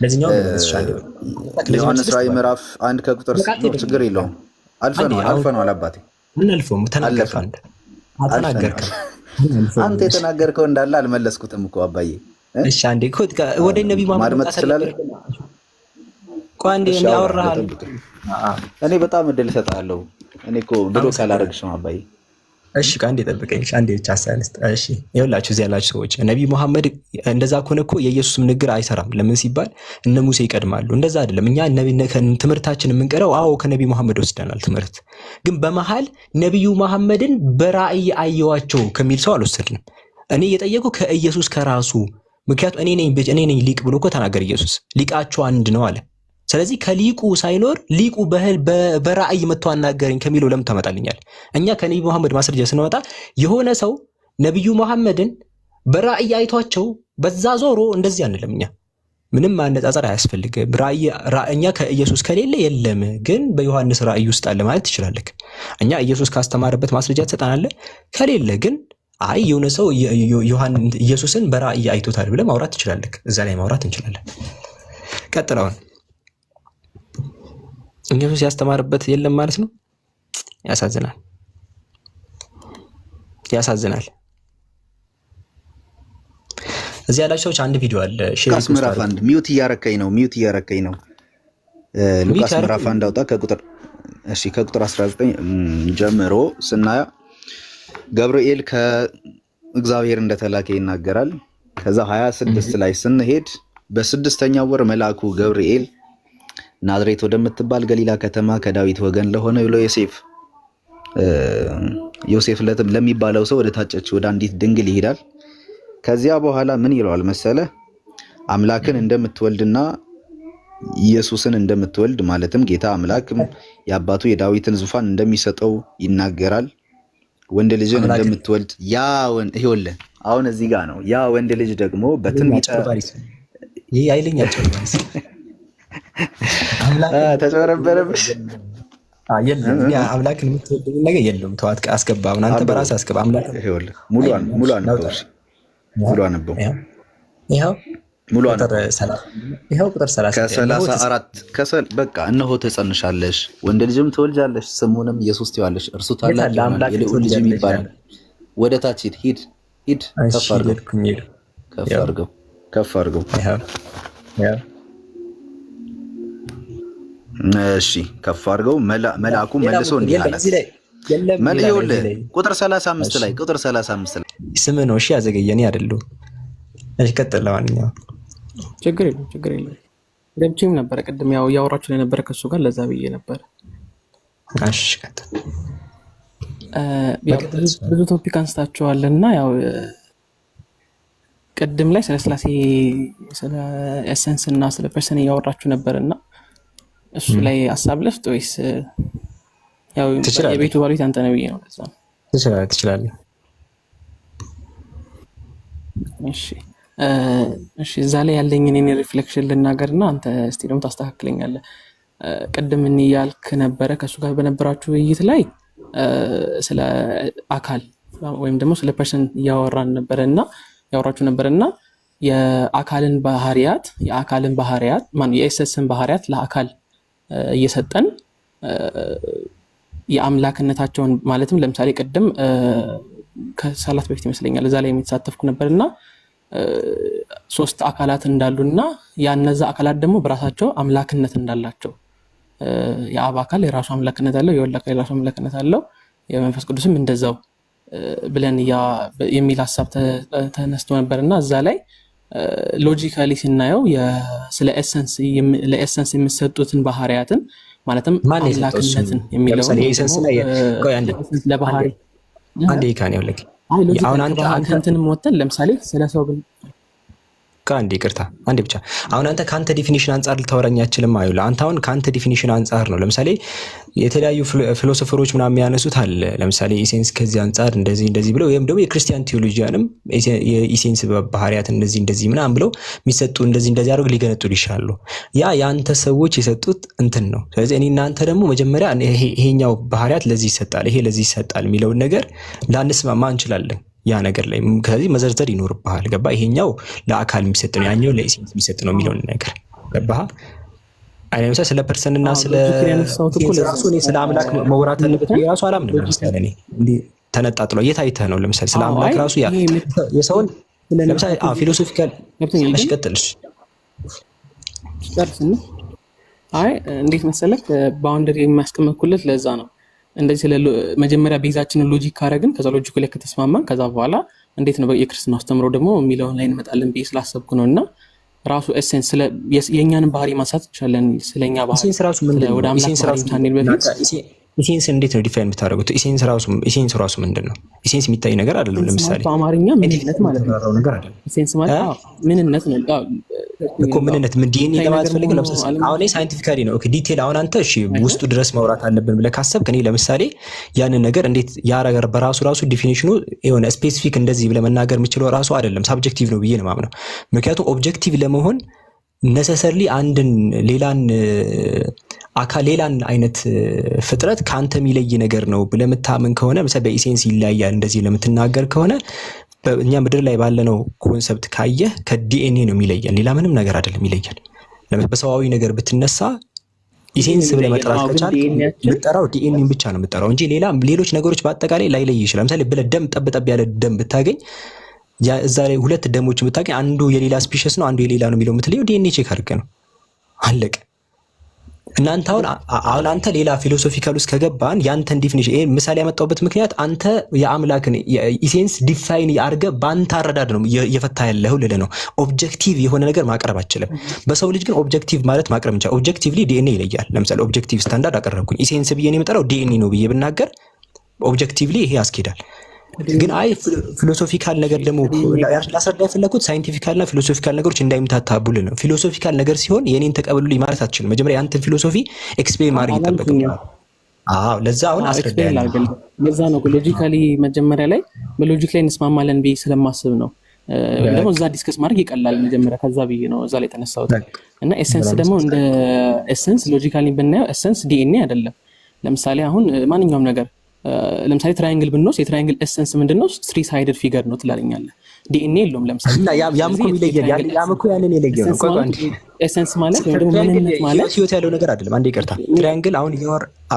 ለዚህኛው ተስሻለ ዮሐንስ ራእይ ምዕራፍ 1 ከቁጥር 6 ችግር የለውም። አልፈነዋል አባቴ ምንልፈው ተናገርክ አንተ የተናገርከው እንዳለ አልመለስኩትም እኮ አባዬ። እሺ አንዴ ኮት ወደ ነብዩ መሐመድ ማድመጥ ትችላለህ? ቆይ አንዴ ያወራሃል። እኔ በጣም እድል እሰጥሃለሁ። እኔ እኮ ብሎ ካላረግሽ ነው አባዬ። እሺ አንዴ ጠብቀኝ። አንዴ ብቻ አሳንስት። እሺ ይኸውላችሁ እዚህ ያላችሁ ሰዎች ነብዩ መሐመድ እንደዛ ከሆነ እኮ የኢየሱስም ንግግር አይሰራም። ለምን ሲባል እነ ሙሴ ይቀድማሉ። እንደዛ አይደለም። እኛ ትምህርታችን የምንቀረው አዎ ከነብዩ መሐመድ ወስደናል ትምህርት። ግን በመሃል ነብዩ መሐመድን በራእይ አየዋቸው ከሚል ሰው አልወሰድንም። እኔ የጠየቁ ከኢየሱስ ከራሱ ምክንያቱ እኔ ነኝ ሊቅ ብሎ እኮ ተናገር። ኢየሱስ ሊቃቸው አንድ ነው አለ። ስለዚህ ከሊቁ ሳይኖር ሊቁ በራእይ መጥቶ አናገረኝ ከሚለው ለምን ታመጣልኛል? እኛ ከነብዩ መሐመድ ማስረጃ ስንወጣ የሆነ ሰው ነብዩ መሐመድን በራእይ አይቷቸው በዛ ዞሮ እንደዚህ አንልም። እኛ ምንም ማነጻጸር አያስፈልግም። እኛ ከኢየሱስ ከሌለ የለም፣ ግን በዮሐንስ ራእይ ውስጥ አለ ማለት ትችላለህ። እኛ ኢየሱስ ካስተማረበት ማስረጃ ትሰጣናለህ። ከሌለ ግን አይ የሆነ ሰው ኢየሱስን በራእይ አይቶታል ብለህ ማውራት ትችላለህ። እዛ ላይ ማውራት እንችላለን። ቀጥለውን ኢየሱስ ያስተማርበት የለም ማለት ነው። ያሳዝናል፣ ያሳዝናል። እዚህ ያላችሁ ሰዎች አንድ ቪዲዮ አለ ሉቃስ ምዕራፍ 1 ሚውት እያረከኝ ነው። ሉቃስ ምዕራፍ 1 አውጣ ከቁጥር 19 ጀምሮ ስናያ ገብርኤል ከእግዚአብሔር እንደተላከ ይናገራል። ከዛ 26 ላይ ስንሄድ በስድስተኛው ወር መልአኩ ገብርኤል ናዝሬት ወደምትባል ገሊላ ከተማ ከዳዊት ወገን ለሆነ ብሎ ዮሴፍ ለሚባለው ሰው ወደ ታጨች ወደ አንዲት ድንግል ይሄዳል። ከዚያ በኋላ ምን ይለዋል መሰለ? አምላክን እንደምትወልድና ኢየሱስን እንደምትወልድ ማለትም ጌታ አምላክም የአባቱ የዳዊትን ዙፋን እንደሚሰጠው ይናገራል። ወንድ ልጅን እንደምትወልድ ይኸውልህ አሁን እዚህ ጋር ነው። ያ ወንድ ልጅ ደግሞ በትንቢተ ይሄ አይለኛቸው ተጨበረበረብሽ የለም አምላክን የምትወልድ ነገር የለም። ተዋት አስገባ። አንተ በራስህ አስገባ። አምላክ ይኸውልህ ሙሉ አነበው ሙሉ ቁጥር 34 በቃ እነሆ ትጸንሻለሽ፣ ወንድ ልጅም ትወልጃለሽ፣ ስሙንም ኢየሱስ ትይዋለሽ። እርሱ ታላቅ ይሆናል፣ የልዑል ልጅም ይባላል። ወደ ታች ሂድ ከፍ አድርገው። እሺ ከፍ አድርገው። መልአኩ መልሶ እንዲህ አላት። ቁጥር 35 ላይ ስም ነው። እሺ ያዘገየኝ አይደለም። እሺ ቀጥል። ለማንኛውም ችግር የለም ገብቼም ነበር ቅድም ያው ያወራችሁ ላይ ነበር ከሱ ጋር ለዛ ብዬ ነበር። እሺ ቀጥል። ብዙ ቶፒክ አንስታችኋልና ያው ቅድም ላይ ስለ ስላሴ ስለ ኤሰንስ እና ስለ ፐርሰን ያወራችሁ ነበርና እሱ ላይ ሐሳብ ለፍጥ ወይስ ያው የቤቱ ባለቤት አንተ ነው ብዬ ነው ለዛ ትችላለህ። እሺ እዛ ላይ ያለኝን እኔ ሪፍሌክሽን ልናገርና አንተ እስቲ ደግሞ ታስተካክለኛለህ። ቅድም እኔ ያልክ ነበረ ከሱ ጋር በነበራችሁ ውይይት ላይ ስለ አካል ወይም ደግሞ ስለ ፐርሰን ያወራችሁ ነበርና የአካልን ባህሪያት የኤሰንስን ባህሪያት ለአካል እየሰጠን የአምላክነታቸውን ማለትም ለምሳሌ ቅድም ከሰላት በፊት ይመስለኛል እዛ ላይ የሚተሳተፍኩ ነበርና 3 አካላት እንዳሉና ያነዛ አካላት ደግሞ በራሳቸው አምላክነት እንዳላቸው የአብ አካል የራሱ አምላክነት አለው፣ የወልድ አካል የራሱ አምላክነት አለው፣ የመንፈስ ቅዱስም እንደዛው ብለን የሚል ሐሳብ ተነስቶ ነበርና እዛ ላይ ሎጂካሊ ሲናየው ስለ ለኤሰንስ የሚሰጡትን ባህሪያትን ማለትም አምላክነትን የሚለው ለባህሪ አንዴ ካን ያውልክ አሁን አንተንም ወተን ለምሳሌ ስለ ሰው አንዴ ይቅርታ አንዴ ብቻ አሁን አንተ ካንተ ዲፊኒሽን አንፃር ልታወራኝ አትችልም አይደል? አንተ አሁን ካንተ ዲፊኒሽን አንፃር ነው። ለምሳሌ የተለያዩ ፊሎሶፈሮች ምናምን ያነሱት አለ። ለምሳሌ ኢሴንስ ከዚህ አንፃር እንደዚህ ብለው ወይም ደግሞ የክርስቲያን ቲዮሎጂያንም የኢሴንስ ባህሪያት እንደዚህ ምናምን ብለው የሚሰጡ እንደዚህ አድርገው ሊገነጥሉ ይችላሉ። ያ ያንተ ሰዎች የሰጡት እንትን ነው። ስለዚህ እኔ እናንተ ደግሞ መጀመሪያ ይሄኛው ባህሪያት ለዚህ ይሰጣል፣ ይሄ ለዚህ ይሰጣል የሚለውን ነገር ላንስማማ እንችላለን። ያ ነገር ላይ ከዚህ መዘርዘር ይኖርብሃል። ገባ? ይሄኛው ለአካል የሚሰጥ ነው፣ ያኛው ለኢሴንስ የሚሰጥ ነው የሚለውን ነገር ገባህ? አይነሳ ስለ ፐርሰንና ስለ አምላክ መውራት አለበት የራሱ አላምንም። ለምሳሌ እኔ እንዴ ተነጣጥሎ እየታይተህ ነው። ለምሳሌ ስለ አምላክ ራሱ የሰውን ለምሳሌ ፊሎሶፊካል አሽቀጥልሽ እንዴት መሰለክ ባውንደሪ የሚያስቀምጥኩለት ለዛ ነው። እንደዚህ መጀመሪያ ቤዛችንን ሎጂክ ካረግን ከዛ ሎጂኩ ላይ ከተስማማን ከዛ በኋላ እንዴት ነው የክርስትና አስተምሮ ደግሞ የሚለውን ላይ እንመጣለን ብዬ ስላሰብኩ ነውና ራሱ ኤሰንስ የኛን ባህሪ ማንሳት ይችላል። ስለኛ ባህሪ ኢሴንስ ራሱ ምንድነው? ወደ አምላክ ባህሪ ታንል በፊት ኢሴንስ እንዴት ነው ዲፋይን የምታደርጉት? ኢሴንስ ራሱ ምንድነው? ኢሴንስ የሚታይ ነገር አይደለም። ለምሳሌ በአማርኛ ምንነት ማለት ነው ነገር አይደለም። ኢሴንስ ማለት ምንነት ነው እኮ ምንነት ምን ዲኤንኤ ለማለት ፈልገህ ለምሳሌ አሁን ሳይንቲፊካሊ ነው ኦኬ ዲቴል አሁን አንተ እሺ ውስጡ ድረስ ማውራት አለብን ብለህ ካሰብክ እኔ ለምሳሌ ያንን ነገር እንዴት ያ ነገር በራሱ ዲፊኒሽኑ የሆነ ስፔሲፊክ እንደዚህ ብለህ መናገር የምችለው ራሱ አይደለም፣ ሳብጀክቲቭ ነው ብዬ ነው የማምነው። ምክንያቱም ኦብጀክቲቭ ለመሆን ነሰሰርሊ ሌላን አካል ሌላን አይነት ፍጥረት ካንተ የሚለይ ነገር ነው ብለህ የምታምን ከሆነ ለምሳሌ በኢሴንስ ይለያያል እንደዚህ ለምትናገር ከሆነ እኛ ምድር ላይ ባለነው ኮንሰፕት ካየህ ከዲኤንኤ ነው የሚለየን፣ ሌላ ምንም ነገር አይደለም ይለያል። በሰዋዊ ነገር ብትነሳ ኢሴንስ ብለህ መጥራት ከቻልክ የምትጠራው ዲኤንኤን ብቻ ነው የምትጠራው እንጂ ሌሎች ነገሮች በአጠቃላይ ላይለይ ይችላል። ለምሳሌ ብለህ ደም ጠብጠብ ያለ ደም ብታገኝ እዛ ላይ ሁለት ደሞች ብታገኝ አንዱ የሌላ ስፒሽስ ነው አንዱ የሌላ ነው የሚለው የምትለየው ዲኤንኤ ቼክ አድርገህ ነው። አለቀ። እናንተ አሁን አንተ ሌላ ፊሎሶፊካል ውስጥ ከገባን ያንተን ዲፊኒሽን ይሄ ምሳሌ ያመጣሁበት ምክንያት አንተ የአምላክን ኢሴንስ ዲፋይን ያርገህ በአንተ አረዳድ ነው እየፈታ ያለው ልልህ ነው። ኦብጀክቲቭ የሆነ ነገር ማቅረብ አችልም። በሰው ልጅ ግን ኦብጀክቲቭ ማለት ማቅረብ እንችላለን። ኦብጀክቲቭሊ ዲኤንኤ ይለያል። ለምሳሌ ኦብጀክቲቭ ስታንዳርድ አቀረብኩኝ ኢሴንስ ብዬ ነው የምጠራው ዲኤንኤ ነው ብዬ ብናገር ኦብጀክቲቭሊ ይሄ ያስኬዳል። ግን አይ ፊሎሶፊካል ነገር ደግሞ ላስረዳ የፈለኩት ሳይንቲፊካልና ፊሎሶፊካል ነገሮች እንዳይምታታቡልን ነው። ፊሎሶፊካል ነገር ሲሆን የኔን ተቀበሉልኝ ማለት አትችልም። መጀመሪያ ያንተን ፊሎሶፊ ኤክስፕሌን ማድረግ ይጠበቅብሃል። አዎ ለዛ አሁን አስረዳለሁ። ለዛ ነው ሎጂካሊ መጀመሪያ ላይ በሎጂክ ላይ እንስማማለን ብዬ ስለማስብ ነው። ደግሞ እዛ ዲስከስ ማድረግ ይቀላል መጀመሪያ ከዛ ብዬ ነው እዛ ላይ ተነሳሁት። እና ኤሰንስ ደግሞ እንደ ኤሰንስ ሎጂካሊ ብናየው ኤሰንስ ዲኤንኤ አይደለም። ለምሳሌ አሁን ማንኛውም ነገር ለምሳሌ ትራያንግል ብንወስድ የትራያንግል ኤሰንስ ምንድነው? ስሪ ሳይድድ ፊገር ነው ትላለኛለህ። ዲኤንኤ የለውም። ለምሳሌ እና ያም እኮ ይለያል። ያም እኮ ያንን የለየው ነው። ቆይ ኤሰንስ ማለት ወይ ደግሞ ምንነት ማለት ህይወት ያለው ነገር አይደለም። አንዴ ይቅርታ፣ ትራያንግል አሁን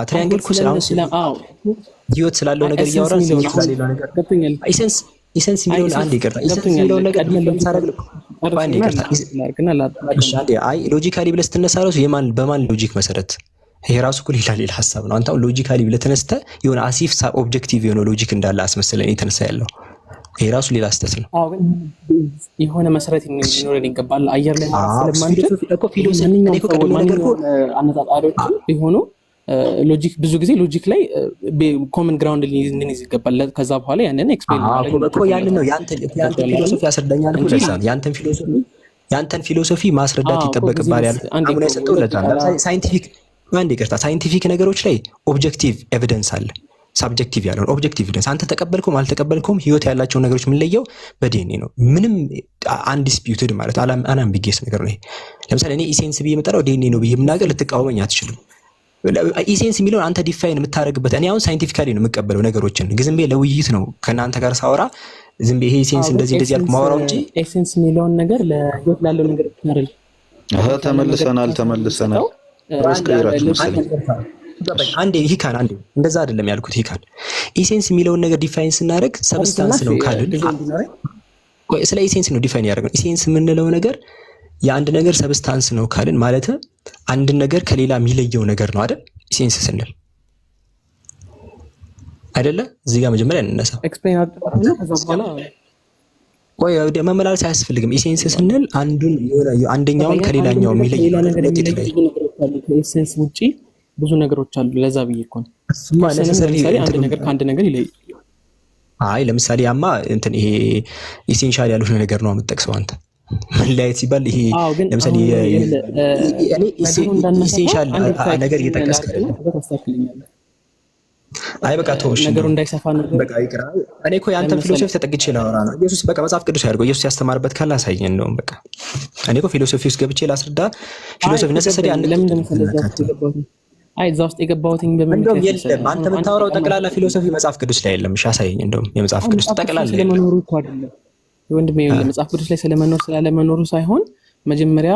ትራያንግል እኮ ህይወት ስላለው ነገር እያወራን ስለሌለው ነገር ገብቶኛል። ኢሰንስ የሚለውን አንዴ ይቅርታ፣ ኢሰንስ የሚለውን ነገር ለምሳሌ አንዴ ይቅርታ፣ አይ ሎጂካሊ ብለህ ስትነሳ ራሱ በማን ሎጂክ መሰረት ይሄ ራሱ እኮ ሌላ ሀሳብ ነው። አንተ ሎጂካሊ ብለህ ተነስተህ የሆነ አሲፍ ኦብጀክቲቭ የሆነ ሎጂክ እንዳለ አስመስለን የተነሳ ያለው ይሄ ራሱ ሌላ ስተት ነው። አዎ ግን የሆነ መሰረት ሊኖረን ይገባል። አየር ላይ ስለማንችል እኮ ፊሎሶፊ እኮ ቀድሞ ነገር እኮ አነጣጣሪዎች ቢሆኑ ሎጂክ ብዙ ጊዜ ሎጂክ ላይ ኮመን ግራውንድ ሊይዝ ይገባል። ከዛ በኋላ ያንን ኤክስፕሌን ማድረግ እኮ ያንን ነው ያንተን ፊሎሶፊ ያስረዳኛል እኮ ለዛ ነው ያንተን ፊሎሶፊ ማስረዳት ይጠበቅባል ያለው አሁን የሰጠው ለዛ ነው። ሳይንቲፊክ አንድ ይቅርታ ሳይንቲፊክ ነገሮች ላይ ኦብጀክቲቭ ኤቪደንስ አለ፣ ሳብጀክቲቭ ያለው ኦብጀክቲቭ ኤቪደንስ አንተ ተቀበልከውም አልተቀበልከውም ህይወት ያላቸው ነገሮች የምንለየው በዲኤንኤ ነው። ምንም አንዲስፒዩትድ ማለት አናምቢጌስ ነገር ነው። ለምሳሌ እኔ ኢሴንስ ብዬ የምጠራው ዲኤንኤ ነው ብዬ የምናገር ልትቃወመኝ አትችልም። ኢሴንስ የሚለውን አንተ ዲፋይን የምታደርግበት እኔ አሁን ሳይንቲፊካሊ ነው የምቀበለው ነገሮችን ግን ዝም ብዬ ለውይይት ነው ከእናንተ ጋር ሳወራ ዝም ብዬ ይሄ ኢሴንስ እንደዚህ ያልኩ ማወራው እንጂ ኢሴንስ የሚለውን ነገር ለህይወት ላለው ነገር አይደል። ተመልሰናል አንዴ ሂካን አንዴ እንደዛ አይደለም ያልኩት። ሂካን ኢሴንስ የሚለውን ነገር ዲፋይን ስናደርግ ሰብስታንስ ነው ካልን ስለ ኢሴንስ ነው ዲፋይን ያደርገው። ኢሴንስ የምንለው ነገር የአንድ ነገር ሰብስታንስ ነው ካልን ማለት አንድ ነገር ከሌላ የሚለየው ነገር ነው አይደል? ኢሴንስ ስንል አይደለ? እዚህ ጋር መጀመሪያ እንነሳ። ኤክስፕሌን አድርገን ከዛ በኋላ ቆይ መመላለስ አያስፈልግም። ኢሴንስ ስንል አንደኛውን ከሌላኛው የሚለየው ነገር ከኢሴንስ ውጪ ብዙ ነገሮች አሉ። ለዛ ብዬ እኮ ነው ለምሳሌ አንድ ነገር ከአንድ ነገር ይለያል። አይ ለምሳሌ ያማ እንትን ይሄ ኢሴንሻል ያልሆነ ነገር ነው የምትጠቅሰው አንተ። መለያየት ሲባል ይሄ ለምሳሌ እኔ ኢሴንሻል ነገር እየጠቀስክ አይደለም። አይ በቃ ተውሽ ነገሩ እንዳይሰፋ ነው። በቃ ይቅራ። እኔ እኮ ያንተን ፊሎሶፊ ተጠግቼ ላወራ ነው። ኢየሱስ በቃ መጽሐፍ ቅዱስ ያድርገው። ኢየሱስ ያስተማርበት ካለ አሳየኝ። እንደውም በቃ እኔ እኮ ፊሎሶፊ ውስጥ ገብቼ ላስረዳ። ፊሎሶፊ ነሰሰዲ አንድ ለምን አይ እዛ ውስጥ የገባሁትኝ እንደውም የለም። አንተ የምታወራው ጠቅላላ ፊሎሶፊ መጽሐፍ ቅዱስ ላይ የለም። እሺ አሳየኝ። እንደውም የመጽሐፍ ቅዱስ ጠቅላላ ስለመኖሩ እኮ አይደለም ወንድሜ፣ መጽሐፍ ቅዱስ ላይ ስለመኖር ስላለመኖሩ ሳይሆን መጀመሪያ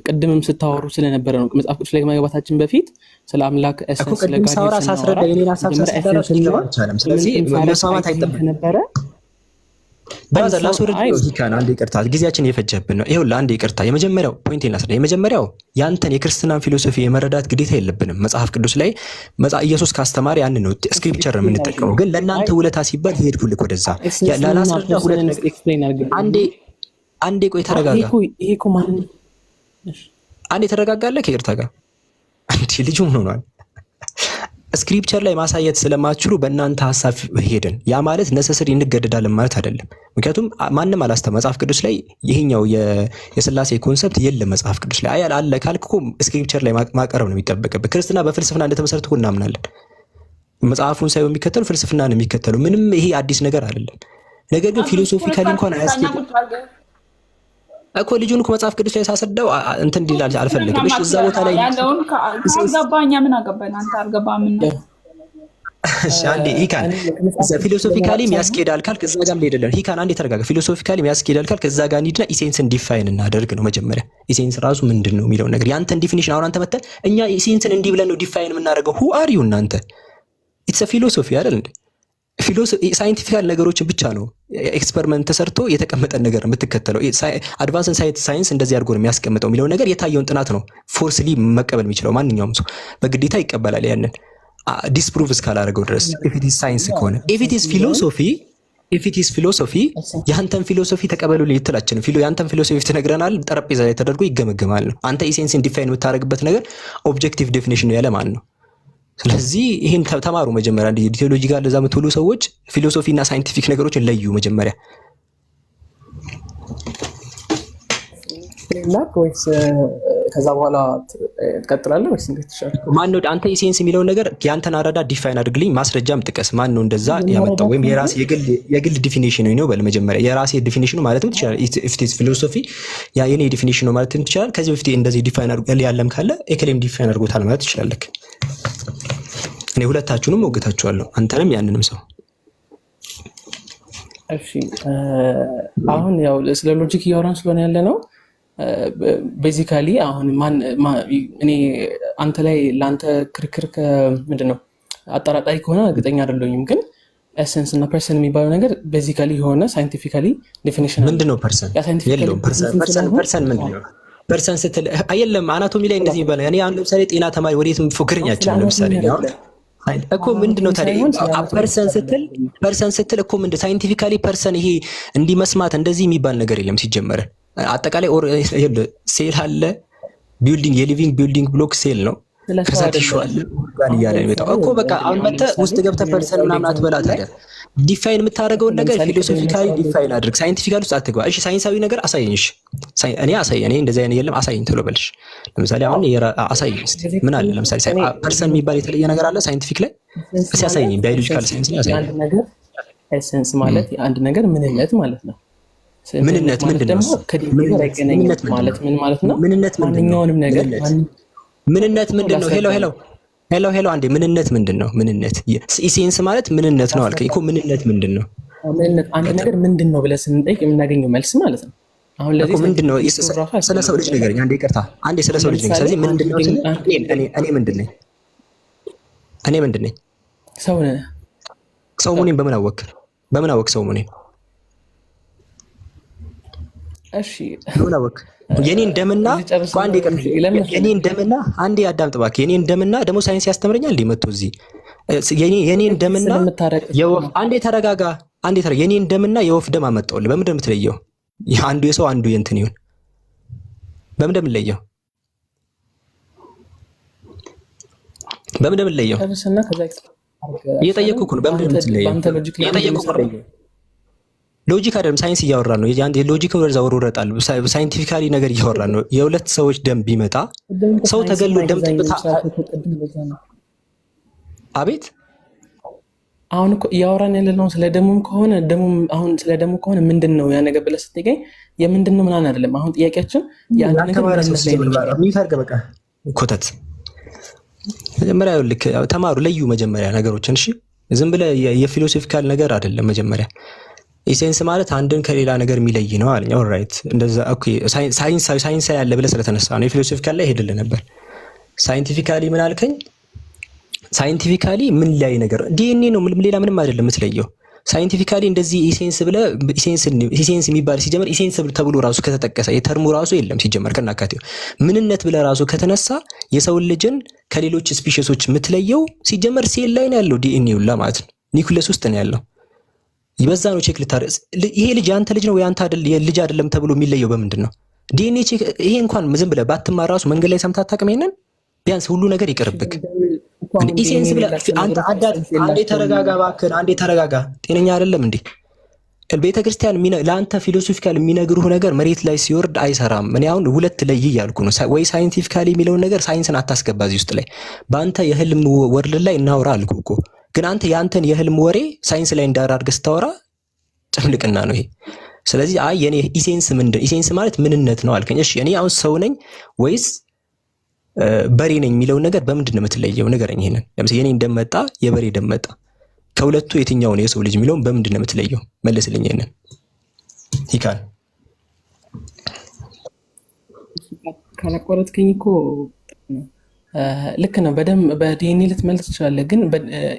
ቅድምም ስታወሩ ስለነበረ ነው። መጽሐፍ ቅዱስ ላይ ከመግባታችን በፊት ስለ አምላክ ኤሰንስ ለጋር ሳስረዳ የኔን ሐሳብ ሳስረዳ ስለዚህ መስማማት አይጠበቅም ነበረ። ብራዘር ላስወርድ ይካን አንዴ ይቅርታ፣ ጊዜያችን እየፈጀብን ነው። ይኸውልህ አንዴ ይቅርታ፣ የመጀመሪያው ፖይንቴን ላስረዳ። የመጀመሪያው ያንተን የክርስትናን ፊሎሶፊ የመረዳት ግዴታ የለብንም። መጽሐፍ ቅዱስ ላይ ኢየሱስ ካስተማረ ያን ነው ስክሪፕቸር የምንጠቀመው። ግን ለእናንተ ውለታ ሲባል ሄድኩልክ ወደዛ ላስረዳ። ሁለት ነገር አንዴ ቆይ ተረጋጋ። ይሄ እኮ ማለት አንዴ ተረጋጋለህ ከይቅርታ ጋር አንዴ ልጁ ምን ሆኗል? ስክሪፕቸር ላይ ማሳየት ስለማትችሉ በእናንተ ሐሳብ ሄደን ያ ማለት ነሰሰሪ እንገደዳለን ማለት አይደለም። ምክንያቱም ማንም አላስተማረም። መጽሐፍ ቅዱስ ላይ ይሄኛው የሥላሴ ኮንሰፕት የለም። መጽሐፍ ቅዱስ ላይ አለ ካልክ እኮ ስክሪፕቸር ላይ ማቀረብ ነው የሚጠበቅብህ። ክርስትና በፍልስፍና እንደተመሰረተ እኮ እናምናለን። መጽሐፉን ሳይሆን የሚከተሉ ፍልስፍና ነው የሚከተሉ። ምንም ይሄ አዲስ ነገር አይደለም። ነገር ግን ፊሎሶፊካሊ እንኳን አያስኬድም። እኮ ልጁን እኮ መጽሐፍ ቅዱስ ላይ ሳሰደው እንትን እንዲላል አልፈልግም። እሺ እዛ ቦታ ላይ ያለውን ካልገባኛ ምን አገባኝ አንተ አልገባም። እሺ አንዴ ሂካን ፊሎሶፊካሊ ያስኬዳል ካልክ እዛ ጋር ሄደለን ሂካን አንዴ ተረጋጋ። ፊሎሶፊካሊ ያስኬዳል ካልክ እዛ ጋር እንሂድና ኢሴንስን ዲፋይን እናደርግ ነው መጀመሪያ። ኢሴንስ ራሱ ምንድነው የሚለው ነገር ያንተን ዲፊኒሽን አሁን አንተ መተህ እኛ ኢሴንስን እንዲህ ብለን ነው ዲፋይን የምናደርገው። ሁ አር ዩ እናንተ ኢትስ አ ፊሎሶፊ አይደል እንዴ? ሳይንቲፊካል ነገሮችን ብቻ ነው ኤክስፐሪመንት ተሰርቶ የተቀመጠ ነገር የምትከተለው። አድቫንስድ ሳይንስ እንደዚህ አድርጎ ነው የሚያስቀምጠው የሚለው ነገር የታየውን ጥናት ነው ፎርስሊ መቀበል የሚችለው ማንኛውም ሰው በግዴታ ይቀበላል። ያንን ዲስፕሩቭ እስካላደረገው ድረስ ኢፍ ኢት ኢዝ ሳይንስ ከሆነ ኢፍ ኢት ኢዝ ፊሎሶፊ ያንተን ፊሎሶፊ ተቀበሉ ልትላችን ያንተን ፊሎሶፊ ትነግረናል፣ ጠረጴዛ ላይ ተደርጎ ይገመገማል ነው። አንተ ኢሴንስን ዲፋይን የምታደርግበት ነገር ኦብጀክቲቭ ዴፊኒሽን ነው ያለ ማን ነው? ስለዚህ ይሄን ተማሩ መጀመሪያ። እንደ ቲዮሎጂ ጋር ለዛ የምትውሉ ሰዎች ፊሎሶፊ እና ሳይንቲፊክ ነገሮችን ለዩ መጀመሪያ። ላክ ወይስ ከዛ በኋላ ትቀጥላለህ ወይስ እንዴት ይሻላል? ማን ነው አንተ ኢሴንስ የሚለው ነገር ያንተን አራዳ ዲፋይን አድርግልኝ፣ ማስረጃም ጥቀስ። ማን ነው እንደዛ ያመጣው? ወይም የራስ የግል ዲፊኒሽን ነው በል መጀመሪያ። የራስ ዲፊኒሽኑ ማለትም ትችላለህ። ኢፍ ኢት ኢዝ ፊሎሶፊ ያ የኔ ዲፊኒሽን ነው ማለትም ትችላለህ። ከዚህ በፊት እንደዚህ ዲፋይን አድርገህ ያለም ካለ ኤክሌም ዲፋይን አድርጎታል ማለት ትችላለህ። እኔ ሁለታችሁንም ወግታችኋለሁ፣ አንተንም ያንንም ሰው። እሺ አሁን ያው ስለ ሎጂክ እያወራን ስለሆነ ያለ ነው። ቤዚካሊ አሁን እኔ አንተ ላይ ለአንተ ክርክር ምንድን ነው አጠራጣሪ ከሆነ እርግጠኛ አይደለሁም፣ ግን ኤሰንስ እና ፐርሰን የሚባለው ነገር ቤዚካሊ የሆነ ሳይንቲፊካሊ ዴፊኒሽን ምንድን ነው? ፐርሰን የለውም። ፐርሰን ምንድን ነው? ፐርሰን ስትል አየለም አናቶሚ ላይ እንደዚህ ይባላል። እኔ አሁን ለምሳሌ ጤና ተማሪ ወዴትም ፎክረኛችን ለምሳሌ እኮ ምንድነው ታዲያ ፐርሰን ስትል እኮ ምንድን ሳይንቲፊካሊ ፐርሰን ይሄ እንዲህ መስማት እንደዚህ የሚባል ነገር የለም ሲጀመር። አጠቃላይ ሴል አለ፣ ቢልዲንግ የሊቪንግ ቢልዲንግ ብሎክ ሴል ነው። ከዛ ትሽዋል ጋር እያለ ነው የመጣው እኮ በቃ አሁን መተህ ውስጥ ገብተህ ፐርሰን ምናምን አትበላ። ታዲያ ዲፋይን የምታደርገውን ነገር ፊሎሶፊካሊ ዲፋይን አድርግ፣ ሳይንቲፊካሊ ውስጥ አትግባ። እሺ ሳይንሳዊ ነገር አሳየኝ። እሺ እኔ እንደዚህ አይነት የለም አሳየኝ ቶሎ በልሽ። ለምሳሌ አሁን አሳየኝ እስቲ ምን አለ? ለምሳሌ ፐርሰን የሚባል የተለየ ነገር አለ ሳይንቲፊክ ላይ እስቲ አሳየኝ። ባዮሎጂካል ሳይንስ ላይ አሳየኝ። ነገር ኤሰንስ ማለት የአንድ ነገር ምንነት ማለት ነው። ምንነት ምንድነው? ምንነት ማለት ምን ማለት ነው? ማንኛውንም ነገር ምንነት ምንድነው? ሄሎ አንዴ ምንነት ምንድነው? ምንነት ኢሴንስ ማለት ምንነት ነው አልከኝ እኮ። ምንነት ምንድነው? ምንነት አንድ ነገር ምንድነው ብለህ ስንጠይቅ የምናገኘው መልስ ማለት ነው። አሁን ለዚህ እኮ ምንድነው? ስለ ሰው ልጅ ንገረኝ አንዴ። ይቅርታ አንዴ ስለ ሰው ልጅ ንገረኝ። ስለዚህ ምንድነው? እኔ ምንድን ነኝ? ሰው ነህ። ሰው መሆኔን በምን አወቅ? ሰው መሆኔን እሺ ምን አወቅ? የኔን ደምና የኔን ደምና አንዴ አዳምጥ እባክህ። የኔን ደምና ደግሞ ሳይንስ ያስተምረኛል እንዴ መጥቶ እዚህ የኔን ደምና የወፍ አንዴ ተረጋጋ። የኔን ደምና የወፍ ደም አመጣውልህ። በምንድን ነው የምትለየው? አንዱ የሰው አንዱ የእንትን ይሁን በምንድን ነው የምትለየው? እየጠየኩህ ነው። በምንድን ነው የምትለየው? ሎጂክ አይደለም ሳይንስ እያወራን ነው። ያን ሎጂክ ወርዛ ወሮረጣል። ሳይንቲፊካሊ ነገር እያወራን ነው። የሁለት ሰዎች ደም ቢመጣ ሰው ተገሎ ደም ጥብታ አቤት አሁን እኮ እያወራን ያለነው ስለ ደሙም ከሆነ አሁን ስለ ደሙ ከሆነ ምንድነው ያ ነገር ብለህ ስትገኝ የምንድነው ምናምን አይደለም። አሁን ጥያቄያችን ያን ነገር የሚፈርግ በቃ ኮተት መጀመሪያ ልክ ተማሩ ለዩ መጀመሪያ ነገሮችን። እሺ ዝም ብለህ የፊሎሶፊካል ነገር አይደለም መጀመሪያ ኢሴንስ ማለት አንድን ከሌላ ነገር የሚለይ ነው አለኝ። ኦልራይት እንደዛ ኦኬ። ሳይንስ ያለ ብለህ ስለተነሳ ነው የፊሎሶፊካል ላይ ሄድልህ ነበር። ሳይንቲፊካሊ ምን አልከኝ? ሳይንቲፊካሊ ምን ላይ ነገር ዲኤንኤ ነው ሌላ ምንም አይደለም የምትለየው። ሳይንቲፊካሊ እንደዚህ ኢሴንስ ብለህ ኢሴንስ የሚባል ሲጀመር ኢሴንስ ተብሎ ራሱ ከተጠቀሰ የተርሙ ራሱ የለም ሲጀመር ከናካቴው። ምንነት ብለህ ራሱ ከተነሳ የሰው ልጅን ከሌሎች ስፒሺሶች የምትለየው ሲጀመር ሴል ላይ ነው ያለው ዲኤንኤ ሁላ ማለት ነው። ኒኩለስ ውስጥ ነው ያለው። ይበዛ ነው ቼክ ልታረስ ይሄ ልጅ ያንተ ልጅ ነው ወይ አንተ ልጅ አይደለም ተብሎ የሚለየው በምንድን ነው? ዲኤንኤ ቼክ ይሄ እንኳን ዝም ብለህ ባትማር ራሱ መንገድ ላይ ሰምተህ አታውቅም? ይሄንን ቢያንስ ሁሉ ነገር ይቀርብክ። ኢሴንስ ብለህ አንተ አንዴ ተረጋጋ እባክህ፣ አንዴ ተረጋጋ። ጤነኛ አይደለም እንዴ? ቤተክርስቲያን ለአንተ ፊሎሶፊካል የሚነግሩህ ነገር መሬት ላይ ሲወርድ አይሰራም። እኔ አሁን ሁለት ለይ እያልኩ ነው። ወይ ሳይንቲፊካሊ የሚለውን ነገር ሳይንስን አታስገባ እዚህ ውስጥ ላይ። በአንተ የህልም ወርልድ ላይ እናውራ አልኩህ እኮ። ግን አንተ ያንተን የህልም ወሬ ሳይንስ ላይ እንዳራርገህ ስታወራ ጭምልቅና ነው ይሄ። ስለዚህ አይ የኔ ኢሴንስ ምንድን ኢሴንስ ማለት ምንነት ነው አልከኝ። እሺ እኔ አሁን ሰው ነኝ ወይስ በሬ ነኝ የሚለውን ነገር በምንድን ነው የምትለየው? ንገረኝ። ይሄንን ለምሳሌ የኔ እንደመጣ የበሬ እንደመጣ ከሁለቱ የትኛው ነው የሰው ልጅ የሚለውን በምንድን ነው የምትለየው? መልስልኝ ይሄንን ይካል ካላቆረጥከኝ እኮ ልክ ነው። በዲኤንኤ ልትመልስ ትችላለህ፣ ግን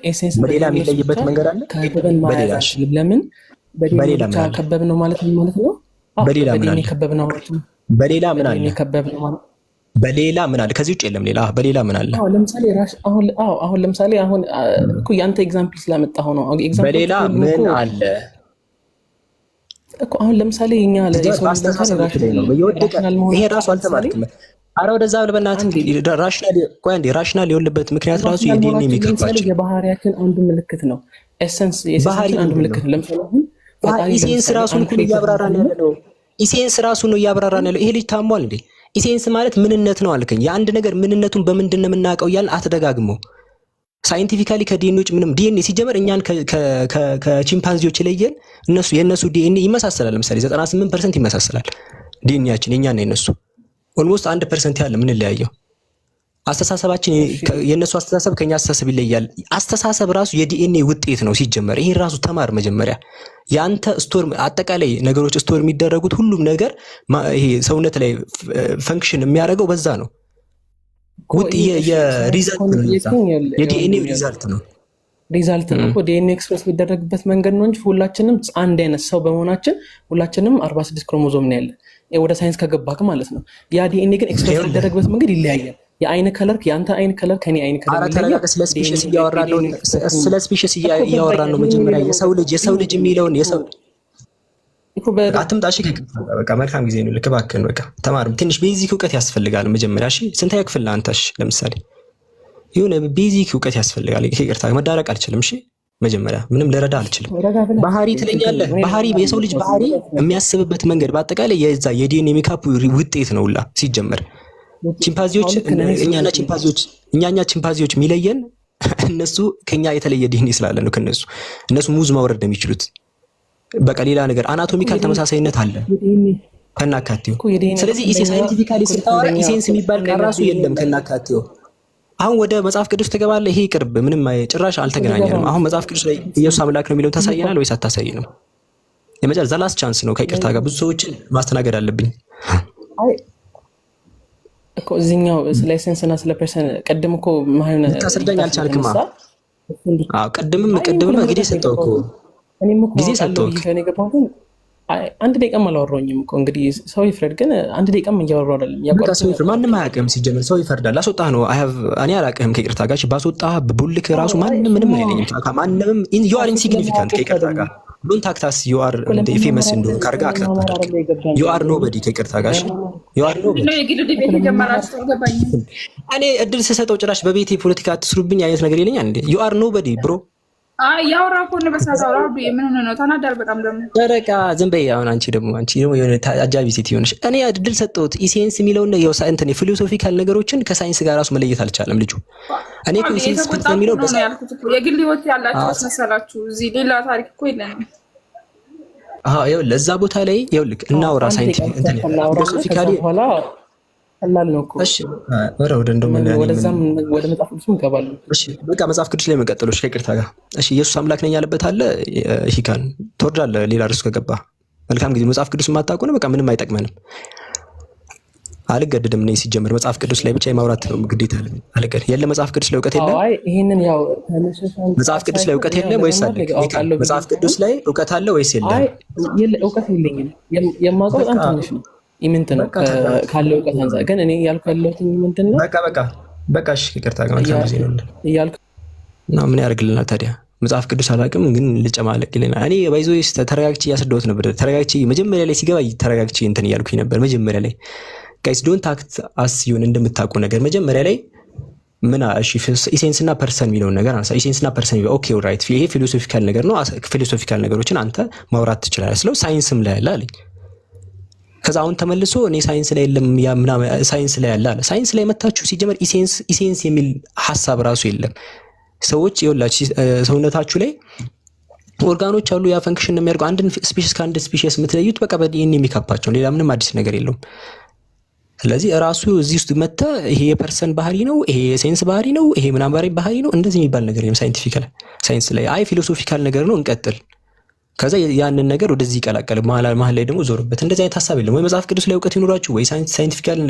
ኤሴንስ በሌላ የሚለይበት መንገድ አለ። ለምን በሌላ ብቻ ከበብ ነው ማለት ነው ማለት ነው። በሌላ ምን አለ? ከበብ ነው ማለት ነው። በሌላ ምን አለ? ከበብ ነው ማለት በሌላ ምን አለ? ከዚህ ውጭ የለም ሌላ። በሌላ ምን አለ? ለምሳሌ አሁን ለምሳሌ አሁን እኮ ያንተ ኤግዛምፕል ስላመጣኸው ነው። በሌላ ምን አለ እኮ አሁን ለምሳሌ እኛ ለሰው ይሄ ራሱ አልተማርክም። አረ ወደዛ በእናትህ ራሽናል የሆነበት ምክንያት ራሱ የዲኤንኤ የሚከፋቸው የባህሪያችን አንዱ ምልክት ነው። ኤሰንስ የባህሪያችን አንዱ ምልክት ነው። ለምሳሌ አሁን ኢሴንስ ራሱን እኮ እያብራራን ያለ ነው። ኢሴንስ ራሱን ነው እያብራራን ያለው። ይሄ ልጅ ታሟል እንዴ? ኢሴንስ ማለት ምንነት ነው አልከኝ። የአንድ ነገር ምንነቱን በምንድን ነው የምናውቀው እያልን አትደጋግመው። ሳይንቲፊካሊ ከዲኤንኤ ውጭ ምንም ዲኤንኤ ሲጀመር እኛን ከቺምፓንዚዎች የለየን የእነሱ ዲኤንኤ ይመሳሰላል። ለምሳሌ 98% ይመሳሰላል ዲኤንኤያችን የእኛና የእነሱ ኦልሞስት 1% ያለ ምን ለያየው አስተሳሰባችን የእነሱ አስተሳሰብ ከኛ አስተሳሰብ ይለያል። አስተሳሰብ ራሱ የዲኤንኤ ውጤት ነው ሲጀመር። ይሄ ራሱ ተማር መጀመሪያ። ያንተ ስቶር አጠቃላይ ነገሮች ስቶር የሚደረጉት ሁሉም ነገር ይሄ ሰውነት ላይ ፈንክሽን የሚያደርገው በዛ ነው። የሪዛልት ነው የዲኤንኤ ሪዛልት ነው። ሪዛልት ነው እኮ ዲኤንኤ ኤክስፕረስ የሚደረግበት መንገድ ነው እንጂ ሁላችንም አንድ አይነት ሰው በመሆናችን ሁላችንም 46 ክሮሞዞም ነው ያለ ወደ ሳይንስ ከገባክ ማለት ነው። ያ ዲኤንኤ ግን ኤክስፕረስ የሚደረግበት መንገድ ይለያያል። የአይን ከለር ያንተ አይን ከለር ከኔ አይን ከለር ይለያያል። ስለ ስፔሺስ እያወራን ነው መጀመሪያ የሰው ልጅ የሚለውን የሰው አትምጣ። እሺ በቃ መልካም ጊዜ ነው። ልክባክን በቃ ተማር። ትንሽ ቤዚክ እውቀት ያስፈልጋል መጀመሪያ። እሺ ስንተኛ ክፍል ነህ አንተ? እሺ ለምሳሌ የሆነ ቤዚክ እውቀት ያስፈልጋል። ይቅርታ መዳረቅ አልችልም። እሺ መጀመሪያ ምንም ልረዳ አልችልም። ባህሪ ትለኛለህ። ባህሪ የሰው ልጅ ባህሪ የሚያስብበት መንገድ በአጠቃላይ የዛ የዲኤንኤ ሜካፕ ውጤት ነውላ ሲጀመር። ቺምፓንዚዎች እኛኛ ቺምፓንዚዎች የሚለየን እነሱ ከኛ የተለየ ዲኤንኤ ስላለ ነው። እነሱ ሙዝ ማውረድ ነው የሚችሉት። በቃ ሌላ ነገር አናቶሚካል ተመሳሳይነት አለ ከናካቴው። ስለዚህ ሳይንቲፊካሊ ስታወራ ኢሴንስ የሚባል ቃል ራሱ የለም ከናካቴው። አሁን ወደ መጽሐፍ ቅዱስ ትገባለህ። ይሄ ቅርብ ምንም ጭራሽ አልተገናኘንም። አሁን መጽሐፍ ቅዱስ ላይ ኢየሱስ አምላክ ነው የሚለውን ታሳየናል ወይስ አታሳየንም? የመጨረሻ ላስት ቻንስ ነው። ከይቅርታ ጋር ብዙ ሰዎችን ማስተናገድ አለብኝ እኮ እዚህኛው ስለ ኤሰንስ እና ስለ ፐርሰን ቅድም እኮ ማይሆን ታስረዳኝ አልቻልክማ። አዎ ቅድምም ጊዜ ሰጠው እኮ ጊዜ ሰጠው እኮ አንድ ደቂቃም አላወራሁኝም እኮ። እንግዲህ ሰው ይፍረድ፣ ግን አንድ ደቂቃም እያወራሁ አይደለም። ማንም አያውቅም ሲጀምር ሰው ይፈርዳል። አስወጣህ ነው እኔ አላውቅህም ከይቅርታ ጋር ባስወጣህ በቡልክ ራሱ ማንም ምንም አይለኝም። ማንንም ዩ አር ኢንሲግኒፊካንት ከይቅርታ ጋር ዶንት ታክታስ ዩ አር ፌመስ እንደሆነ ካርጋ አክታታ ዩ አር ኖበዲ ከይቅርታ ጋር ዩ አር ኖበዲ። እኔ እድል ስሰጠው ጭራሽ በቤቴ ፖለቲካ አትስሩብኝ አይነት ነገር ይለኛል እንዴ? ዩ አር ኖበዲ ብሮ ያወራ እኮ ነው በሳሳው ነው። ምን ሆነ ነው ተናዳር በጣም ደግሞ ደረቃ ዝም በይ። አሁን አንቺ ደግሞ የሆነ አጃቢ ሴት ይሆንሽ። እኔ እድል ሰጠሁት ኢሴንስ የሚለውን ነው እንትን ፊሎሶፊካል ነገሮችን ከሳይንስ ጋር ራሱ መለየት አልቻለም ልጁ። እኔ እኮ ኢሴንስ የሚለው ነው ያልኩት እኮ የግል ህይወት ያላችሁ አስመሰላችሁ። እዚህ ሌላ ታሪክ እኮ የለንም። ይኸው ለዛ ቦታ ላይ ይኸውልህ እናውራ ሳይንቲፊክ እንትን ፊሎሶፊካሊ ቀላል ነው እኮ። እሺ ወደ መጽሐፍ ቅዱስ እንገባለን። እሺ በቃ መጽሐፍ ቅዱስ ላይ መቀጠሎች ከይቅርታ ጋር። እሺ ኢየሱስ አምላክ ነኝ ያለበት አለ። ይካን ትወርዳለህ ሌላ ርዕስ ከገባ መልካም ጊዜ። መጽሐፍ ቅዱስ የማታውቁ ነው በቃ ምንም አይጠቅመንም። አልገደድም ነኝ ሲጀምር መጽሐፍ ቅዱስ ላይ ብቻ የማውራት ግዴታ አለ። አልገድ የለ መጽሐፍ ቅዱስ ላይ እውቀት የለም። አይ ይሄንን ያው መጽሐፍ ቅዱስ ላይ እውቀት የለም ወይስ አለ? መጽሐፍ ቅዱስ ላይ እውቀት አለ ወይስ የለም? አይ እውቀት የለኝም። የማውቀው በጣም ትንሽ ነው። ኢምንት ነው ካለው እውቀት አንፃር። ግን እኔ ያልኩ ያለሁት ምንድን ነው በቃ እሺ ይቅርታ ጋር መልካም ጊዜ ነው እያልኩ እና ምን ያደርግልናል ታዲያ? መጽሐፍ ቅዱስ አላውቅም ግን ልጨማለቅ ይለናል። እኔ ባይዞይስ ተረጋግቼ እያስረዳሁት ነበር። ተረጋግቼ መጀመሪያ ላይ ሲገባ ተረጋግቼ እንትን እያልኩኝ ነበር። መጀመሪያ ላይ ጋይስ ዶንት አክት አስ ዩን እንደምታውቁ ነገር መጀመሪያ ላይ ምን እሺ ኢሴንስ እና ፐርሰን የሚለውን ነገር አንሳ። ኢሴንስ እና ፐርሰን ኦኬ ኦልራይት ይሄ ፊሎሶፊካል ነገር ነው። ፊሎሶፊካል ነገሮችን አንተ ማውራት ትችላለህ ስለው ሳይንስም ላይ ያለ አለኝ። ከዛ አሁን ተመልሶ እኔ ሳይንስ ላይ የለም ያ ምናምን ሳይንስ ላይ ያለ አለ። ሳይንስ ላይ መታችሁ ሲጀመር ኢሴንስ የሚል ሐሳብ ራሱ የለም። ሰዎች ይኸውላችሁ ሰውነታችሁ ላይ ኦርጋኖች አሉ ያ ፈንክሽን ነው የሚያደርገው። አንድን ስፒሺስ ከአንድ ስፒሺስ የምትለዩት በቃ በዲኤንኤ የሚካፓቸው ሌላ ምንም አዲስ ነገር የለውም። ስለዚህ ራሱ እዚህ ውስጥ መጣ ይሄ የፐርሰን ባህሪ ነው፣ ይሄ የሳይንስ ባህሪ ነው፣ ይሄ ምናምን ባህሪ ነው እንደዚህ የሚባል ነገር የለም። ሳይንቲፊካል ሳይንስ ላይ አይ ፊሎሶፊካል ነገር ነው እንቀጥል። ከዛ ያንን ነገር ወደዚህ ይቀላቀል መሀል ላይ ደግሞ ዞርበት። እንደዚህ አይነት ሀሳብ የለም። ወይ መጽሐፍ ቅዱስ ላይ እውቀት ይኖራችሁ፣ ወይ ሳይንቲፊካል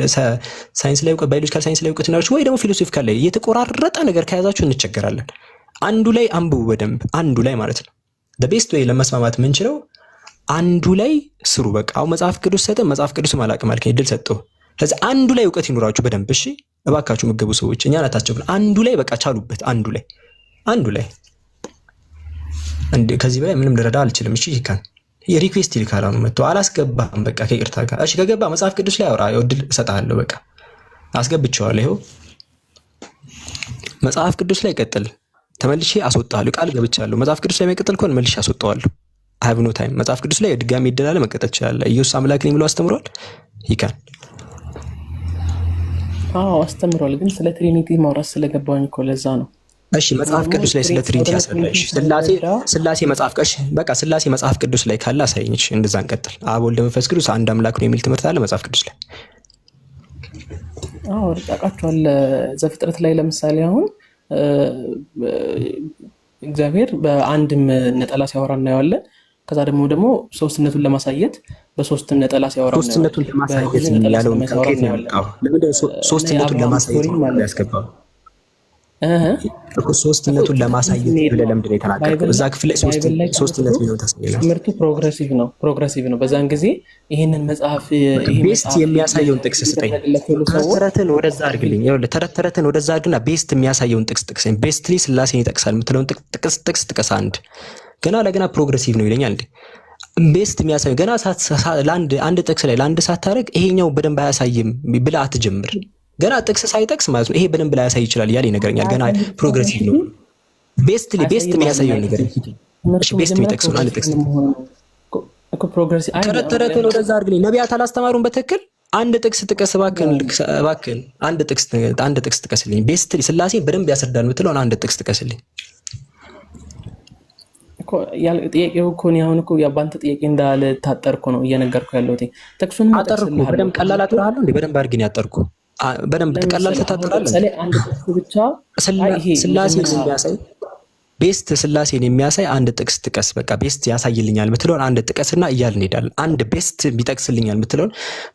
ሳይንስ ላይ እውቀት ባዮሎጂካል ሳይንስ ላይ እውቀት ይኖራችሁ፣ ወይ ደግሞ ፊሎሶፊካል ላይ የተቆራረጠ ነገር ከያዛችሁ እንቸገራለን። አንዱ ላይ አንብቡ በደንብ አንዱ ላይ ማለት ነው። ቤስት ወይ ለመስማማት የምንችለው አንዱ ላይ ስሩ። በቃ አሁን መጽሐፍ ቅዱስ ሰጠ መጽሐፍ ቅዱስ ማላቅም አልከኝ እድል ሰጠው። ስለዚህ አንዱ ላይ እውቀት ይኖራችሁ በደንብ እሺ፣ እባካችሁ የምትገቡ ሰዎች እኛ ናታቸው አንዱ ላይ በቃ ቻሉበት። አንዱ ላይ እንደ ከዚህ በላይ ምንም ልረዳ አልችልም። እሺ ይካን የሪኩዌስት ይልካል ነው መጥቶ አላስገባም። በቃ ከይቅርታ ጋር እሺ፣ ከገባ መጽሐፍ ቅዱስ ላይ አውራ እድል እሰጥሃለሁ። በቃ አስገብቼዋለሁ። ይኸው መጽሐፍ ቅዱስ ላይ ቀጥል። ተመልሼ አስወጣለሁ። ቃል ገብቻለሁ። መጽሐፍ ቅዱስ ላይ መቀጠል ከሆነ መልሼ አስወጣዋለሁ። አይ ሃቭ ኖ ታይም። መጽሐፍ ቅዱስ ላይ ድጋሚ ይደላል መቀጠል ይችላል። ኢየሱስ አምላክ ነኝ ብሎ አስተምሯል። ይካን አስተምሯል። ግን ስለ ትሪኒቲ ማውራት ስለገባኝ እኮ ለዛ ነው። እሺ መጽሐፍ ቅዱስ ላይ ስለ ትሪኒቲ ያስረዳሽ። ስላሴ መጽሐፍ ቅዱስ በቃ ስላሴ መጽሐፍ ቅዱስ ላይ ካለ አሳይኝ። እሺ እንደዛ እንቀጥል። አብ ወልድ መንፈስ ቅዱስ አንድ አምላክ ነው የሚል ትምህርት አለ መጽሐፍ ቅዱስ ላይ። ርጣቃቸዋል። ዘፍጥረት ላይ ለምሳሌ አሁን እግዚአብሔር በአንድም ነጠላ ሲያወራ እናየዋለን። ከዛ ደግሞ ሶስትነቱን ለማሳየት በሶስትም ነጠላ ሲያወራ ሶስትነቱን ለማሳየት ያለው ከኬት ነው ያለው? ለምን ሶስትነቱን ለማሳየት ነው ያስገባው? ሶስትነቱን ለማሳየት ብለህ ለምንድን ነው የተናገርከው? እዛ ክፍል ላይ ሶስትነት ነው ታስቀምጣለህ። ትምህርቱ ፕሮግሬሲቭ ነው። በዛን ጊዜ ይሄንን መጽሐፍ ቤስት የሚያሳየውን ጥቅስ ስጠኝ። ተረተረትን ወደዛ አድርግልኝ። ይኸውልህ ተረተረትን ወደዛ አድርግና ቤስት የሚያሳየውን ጥቅስ ጥቅሰኝ። ቤስትሊ ስላሴን ይጠቅሳል የምትለውን ጥቅስ ጥቀስ። ገና ለገና ፕሮግሬሲቭ ነው ይለኛል እንዴ? ቤስት የሚያሳየው ገና አንድ ጥቅስ ላይ ለአንድ ሳታደርግ ይሄኛው በደንብ አያሳይም ብለህ አትጀምር። ገና ጥቅስ ሳይጠቅስ ማለት ነው ይሄ በደንብ ላይ ያሳይ ይችላል እያለ ይነገረኛል። ገና ፕሮግሬሲቭ ነው። ቤስት የሚያሳየው ነገር እሺ፣ ቤስት የሚጠቅሰው አንድ ጥቅስ እኮ ፕሮግሬሲቭ ተረተረትን ወደዛ አድርግልኝ። ነቢያት አላስተማሩን በትክክል አንድ ጥቅስ ጥቀስ እባክህን፣ አንድ ጥቅስ ጥቀስልኝ። ቤስት ስላሴ በደንብ ያስረዳል የምትለውን አንድ ጥቅስ ጥቀስልኝ። ጥያቄው እኮ አሁን እኮ ያባንተ ጥያቄ እንዳልታጠርኩ ነው እየነገርኩ ያለሁት። ጥቅሱን አጠርኩ በደንብ ቀላል አጥራለሁ እንዴ? በደንብ አድርገን ያጠርኩ በደንብ ቀላል ተታጠራለህ። አንድ ጥቅስ ብቻ ስላሴን የሚያሳይ ቤስት ስላሴን የሚያሳይ አንድ ጥቅስ ጥቀስ። በቃ ቤስት ያሳይልኛል የምትለውን አንድ ጥቀስና እያልን እንሄዳለን። አንድ ቤስት ቢጠቅስልኛል የምትለውን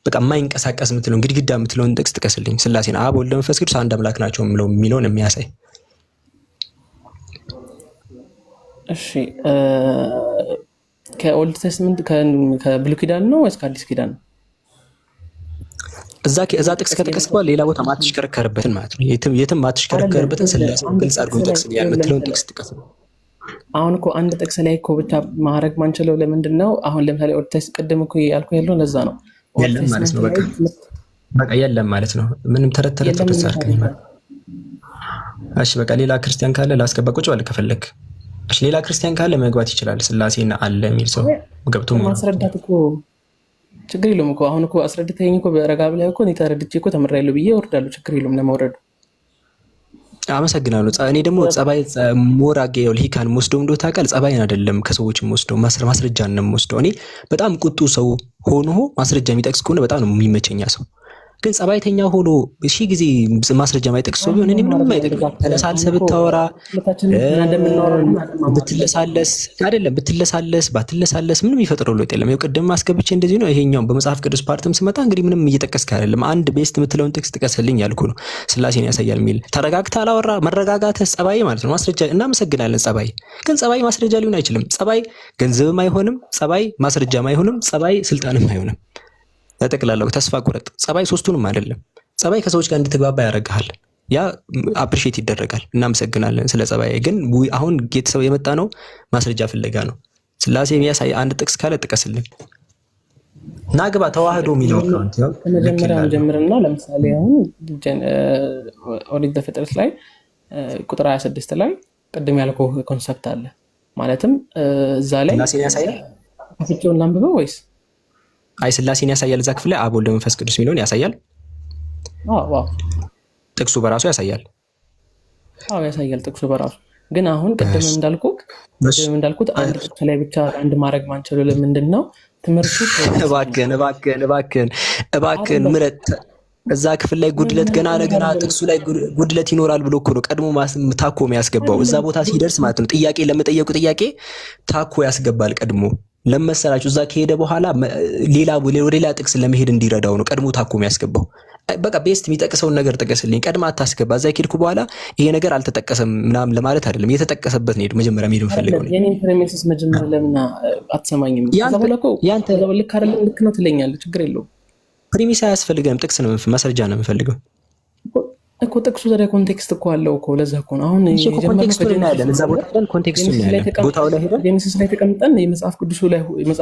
በቃ የማይንቀሳቀስ የምትለውን ግድግዳ የምትለውን ጥቅስ ጥቀስልኝ። ስላሴን አብ ወልድ መንፈስ ቅዱስ አንድ አምላክ ናቸው የሚለውን የሚያሳይ። እሺ ከኦልድ ቴስትመንት ከብሉይ ኪዳን ነው ወይስ ከአዲስ ኪዳን ነው? እዛ ጥቅስ ከጠቀስክ በኋላ ሌላ ቦታ ማትሽከረከርበትን ማለት ነው። የትም ማትሽከረከርበትን ስላሴ ግልጽ አድርጎ ይጠቅስልኛል የምትለውን ጥቅስ ጥቀስ። አሁን እኮ አንድ ጥቅስ ላይ እኮ ብቻ ማድረግ ማንችለው ለምንድን ነው? አሁን ለምሳሌ ኦልድ ቴስት ቅድም እኮ ያልኩ ያለው ለዛ ነው። የለም ማለት ነው። በቃ የለም ማለት ነው። ምንም ተረት አርከኝ ማለት። እሺ በቃ ሌላ ክርስቲያን ካለ ላስገባ ቁጭ በል ከፈለክ። እሺ ሌላ ክርስቲያን ካለ መግባት ይችላል። ስላሴና አለ የሚል ሰው ገብቶ ማስረዳት እኮ ችግር የለውም እኮ። አሁን እኮ አስረድተኸኝ እኮ በረጋ ብለህ እኮ እኔ ተረድቼ እኮ ተምሬያለሁ ብዬ እወርዳለሁ። ችግር የለውም ለመውረዱ። አመሰግናለሁ። እኔ ደግሞ ጸባይ ሞራጌ ልሂካን ወስደው እንደው ታውቃለህ፣ ጸባይን አይደለም ከሰዎችም ወስደው ማስረጃን ነው የምወስደው። እኔ በጣም ቁጡ ሰው ሆኖ ማስረጃ የሚጠቅስ ከሆነ በጣም ነው የሚመቸኛ ሰው። ግን ጸባይተኛ ሆኖ እሺ ጊዜ ማስረጃ ማይጠቅስ ሰው ቢሆን እኔ ምንም አይጠቅም። ተለሳልሰህ ብታወራ ብትለሳለስ ባትለሳለስ ምንም ይፈጥረው ለውጥ የለም። ቅድም አስገብቼ እንደዚህ ነው። ይሄኛው በመጽሐፍ ቅዱስ ፓርትም ስመጣ እንግዲህ ምንም እየጠቀስክ አይደለም። አንድ ቤስት የምትለውን ጥቅስ ጥቀስልኝ ያልኩ ነው። ስላሴን ያሳያል የሚል ተረጋግተህ አላወራ። መረጋጋትህ ጸባይ ማለት ነው። ማስረጃ እናመሰግናለን። ጸባይ ግን ጸባይ ማስረጃ ሊሆን አይችልም። ጸባይ ገንዘብም አይሆንም። ጸባይ ማስረጃም አይሆንም። ጸባይ ስልጣንም አይሆንም። ተጠቅላላው ተስፋ ቁረጥ። ጸባይ ሶስቱንም አይደለም። ጸባይ ከሰዎች ጋር እንድትግባባ ያደርግሃል። ያ አፕሪሺየት ይደረጋል። እናመሰግናለን ስለ ጸባይ። ግን አሁን ጌተሰብ የመጣ ነው ማስረጃ ፍለጋ ነው። ስላሴ የሚያሳይ አንድ ጥቅስ ካለ ጥቀስልን። ናግባ ተዋህዶ የሚለው አካውንት ያው መጀመሪያውን ጀምርና ለምሳሌ አሁን ኦሪት ዘፍጥረት ላይ ቁጥር 26 ላይ ቅድም ያልከው ኮንሰፕት አለ። ማለትም እዛ ላይ ስላሴን ያሳያል። አፍጭውን ላንብበው ወይስ አይ ስላሴን ያሳያል። እዛ ክፍል ላይ አብ ወልድ መንፈስ ቅዱስ የሚለውን ያሳያል። ዋው ጥቅሱ በራሱ ያሳያል። ያሳያል ጥቅሱ በራሱ። ግን አሁን ቅድም እንዳልኩት አንድ ጥቅስ ላይ ብቻ አንድ ማድረግ ማንችለው ለምንድን ነው? ትምህርቱ እባክህን ምረጥ። እዛ ክፍል ላይ ጉድለት ገና ለገና ጥቅሱ ላይ ጉድለት ይኖራል ብሎ እኮ ነው ቀድሞ ታኮ የሚያስገባው። እዛ ቦታ ሲደርስ ማለት ነው ጥያቄ ለመጠየቁ ጥያቄ ታኮ ያስገባል ቀድሞ ለመሰላችሁ። እዛ ከሄደ በኋላ ወደ ሌላ ጥቅስ ለመሄድ እንዲረዳው ነው ቀድሞ ታኮ የሚያስገባው። በቃ ቤስት የሚጠቅሰውን ነገር ጠቀስልኝ ቀድማ አታስገባ። እዛ ከሄድኩ በኋላ ይሄ ነገር አልተጠቀሰም ምናምን ለማለት አይደለም፣ የተጠቀሰበት ነው መጀመሪያ መሄድ የምፈልገው ነው። የኔን ፕሬሚስስ መጀመሪያ ለምን አትሰማኝም? ያንተ ልክ አይደለም ልክ ነው ትለኛለህ፣ ችግር የለውም። ፕሪሚስ አያስፈልገንም፣ ጥቅስ ነው ማስረጃ ነው የምፈልገው እኮ። ጥቅሱ ታዲያ ኮንቴክስት እኮ አለው እኮ። ለዛ እኮ ነው አሁን ኮንቴክስቱን እናያለን። እዛ ቦታ ላይ ኮንቴክስቱን እናያለን። ቦታው ላይ ሄደን ጄኔሲስ ላይ ተቀምጠን የመጽሐፍ